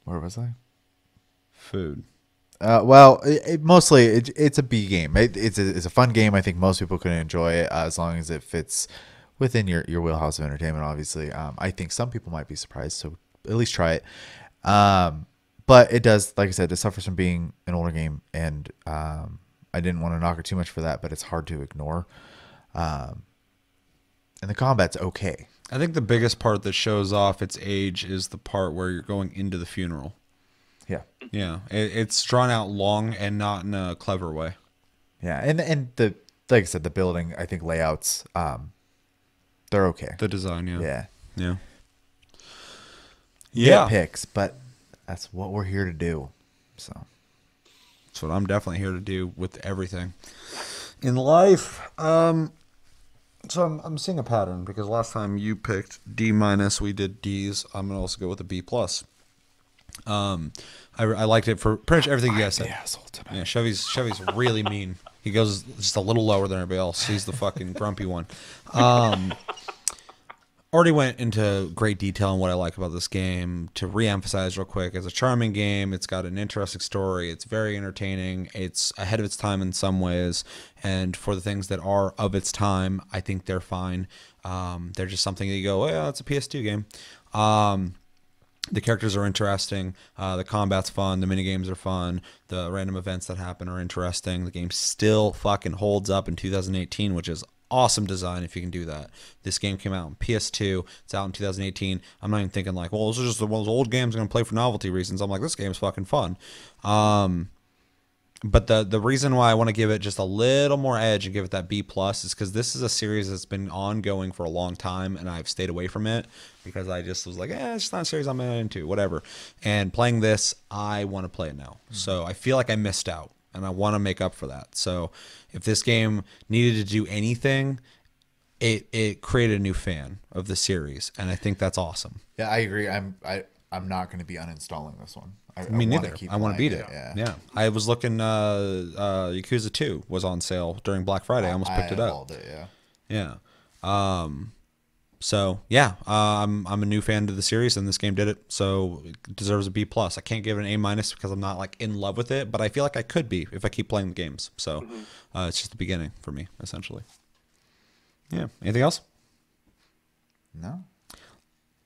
was I? Food. Well, mostly it's a B game. It's a fun game. I think most people can enjoy it as long as it fits within your wheelhouse of entertainment. Obviously, I think some people might be surprised, so at least try it. But it does, like I said, it suffers from being an older game, and I didn't want to knock it too much for that, but it's hard to ignore. And the combat's okay. I think the biggest part that shows off its age is the part where you're going into the funeral. Yeah. Yeah, it's drawn out long and not in a clever way. Yeah, and the like I said, the building, I think layouts, they're okay. The design, yeah. Yeah. Picks, but that's what we're here to do. So that's what I'm definitely here to do with everything in life. So I'm seeing a pattern because last time you picked D-, we did D's. I'm gonna also go with a B+. I liked it for pretty much everything you guys said. Yeah, Chevy's really mean. He goes just a little lower than everybody else. He's the fucking grumpy one. Already went into great detail on what I like about this game. To re-emphasize real quick, it's a charming game. It's got an interesting story. It's very entertaining. It's ahead of its time in some ways. And for the things that are of its time, I think they're fine. They're just something that you go, oh, yeah, it's a PS2 game. The characters are interesting. The combat's fun. The minigames are fun. The random events that happen are interesting. The game still fucking holds up in 2018, which is awesome design if you can do that. This game came out on PS2. It's out in 2018. I'm not even thinking like, well, this is just one of those old games I'm going to play for novelty reasons. I'm like, this game's fucking fun. But the reason why I want to give it just a little more edge and give it that B+ is because this is a series that's been ongoing for a long time, and I've stayed away from it because I just was like, it's just not a series I'm into, whatever. And playing this, I want to play it now. So I feel like I missed out, and I want to make up for that. So if this game needed to do anything, it created a new fan of the series, and I think that's awesome. Yeah, I agree. I'm not going to be uninstalling this one. Me neither. I want to beat it. Yeah. I was looking. Yakuza 2 was on sale during Black Friday. I almost picked it up. Yeah. So yeah, I'm a new fan to the series, and this game did it. So it deserves a B+. I can't give it an A- because I'm not like in love with it, but I feel like I could be if I keep playing the games. So it's just the beginning for me, essentially. Yeah. Anything else? No.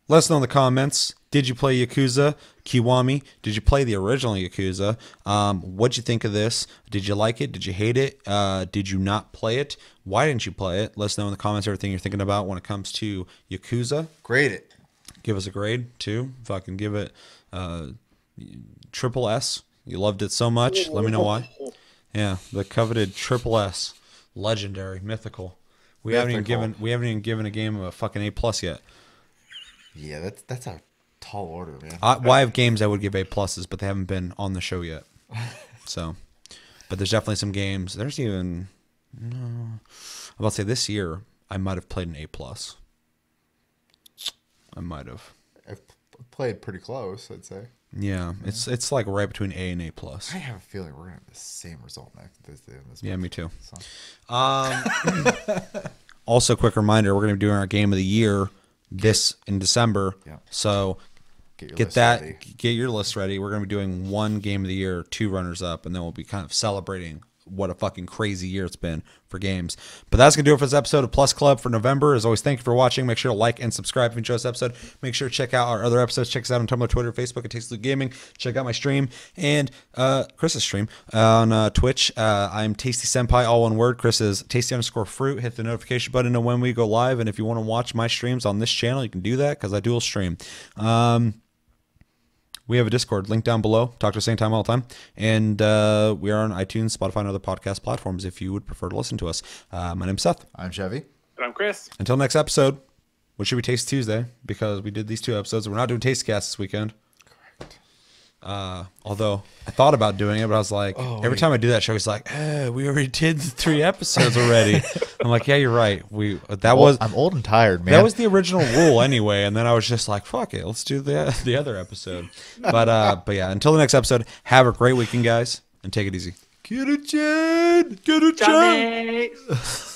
Let us know in the comments. Did you play Yakuza Kiwami? Did you play the original Yakuza? What'd you think of this? Did you like it? Did you hate it? Did you not play it? Why didn't you play it? Let us know in the comments everything you're thinking about when it comes to Yakuza. Grade it. Give us a grade too. Fucking give it triple S. You loved it so much. Let me know why. Yeah, the coveted triple S. Legendary, mythical. We haven't even given a game a fucking A+ yet. Yeah, that's a tall order, man. Well, I have games I would give A+, but they haven't been on the show yet. So, but there's definitely some games. There's even, I'm about to say this year, I might have played an A+. I might have. I've played pretty close, I'd say. Yeah, it's like right between A and A+. I have a feeling we're gonna have the same result next this Yeah, month, me too. So. Also, quick reminder: we're gonna be doing our game of the year in December. Yeah. So get your list ready. We're gonna be doing one game of the year, 2 runners up, and then we'll be kind of celebrating what a fucking crazy year it's been for games. But that's going to do it for this episode of Plus Club for November. As always, thank you for watching. Make sure to like and subscribe if you enjoyed this episode. Make sure to check out our other episodes. Check us out on Tumblr, Twitter, Facebook at Tasty Gaming. Check out my stream and Chris's stream on Twitch. I'm Tasty Senpai, all one word. Chris is Tasty_fruit. Hit the notification button to know when we go live. And if you want to watch my streams on this channel, you can do that because I dual stream. We have a Discord link down below. Talk to us same time all the time. And we are on iTunes, Spotify, and other podcast platforms if you would prefer to listen to us. My name's Seth. I'm Chevy. And I'm Chris. Until next episode, which should be Taste Tuesday, because we did these 2 episodes. We're not doing Taste Cast this weekend. Correct. Although I thought about doing it, but I was like, every time I do that show, he's like, we already did the 3 episodes already. I'm like, yeah, you're right. I'm old and tired, man. That was the original rule anyway, and then I was just like, fuck it, let's do the other episode. But yeah, until the next episode, have a great weekend, guys, and take it easy. Get it, Jen! Get it, Jen!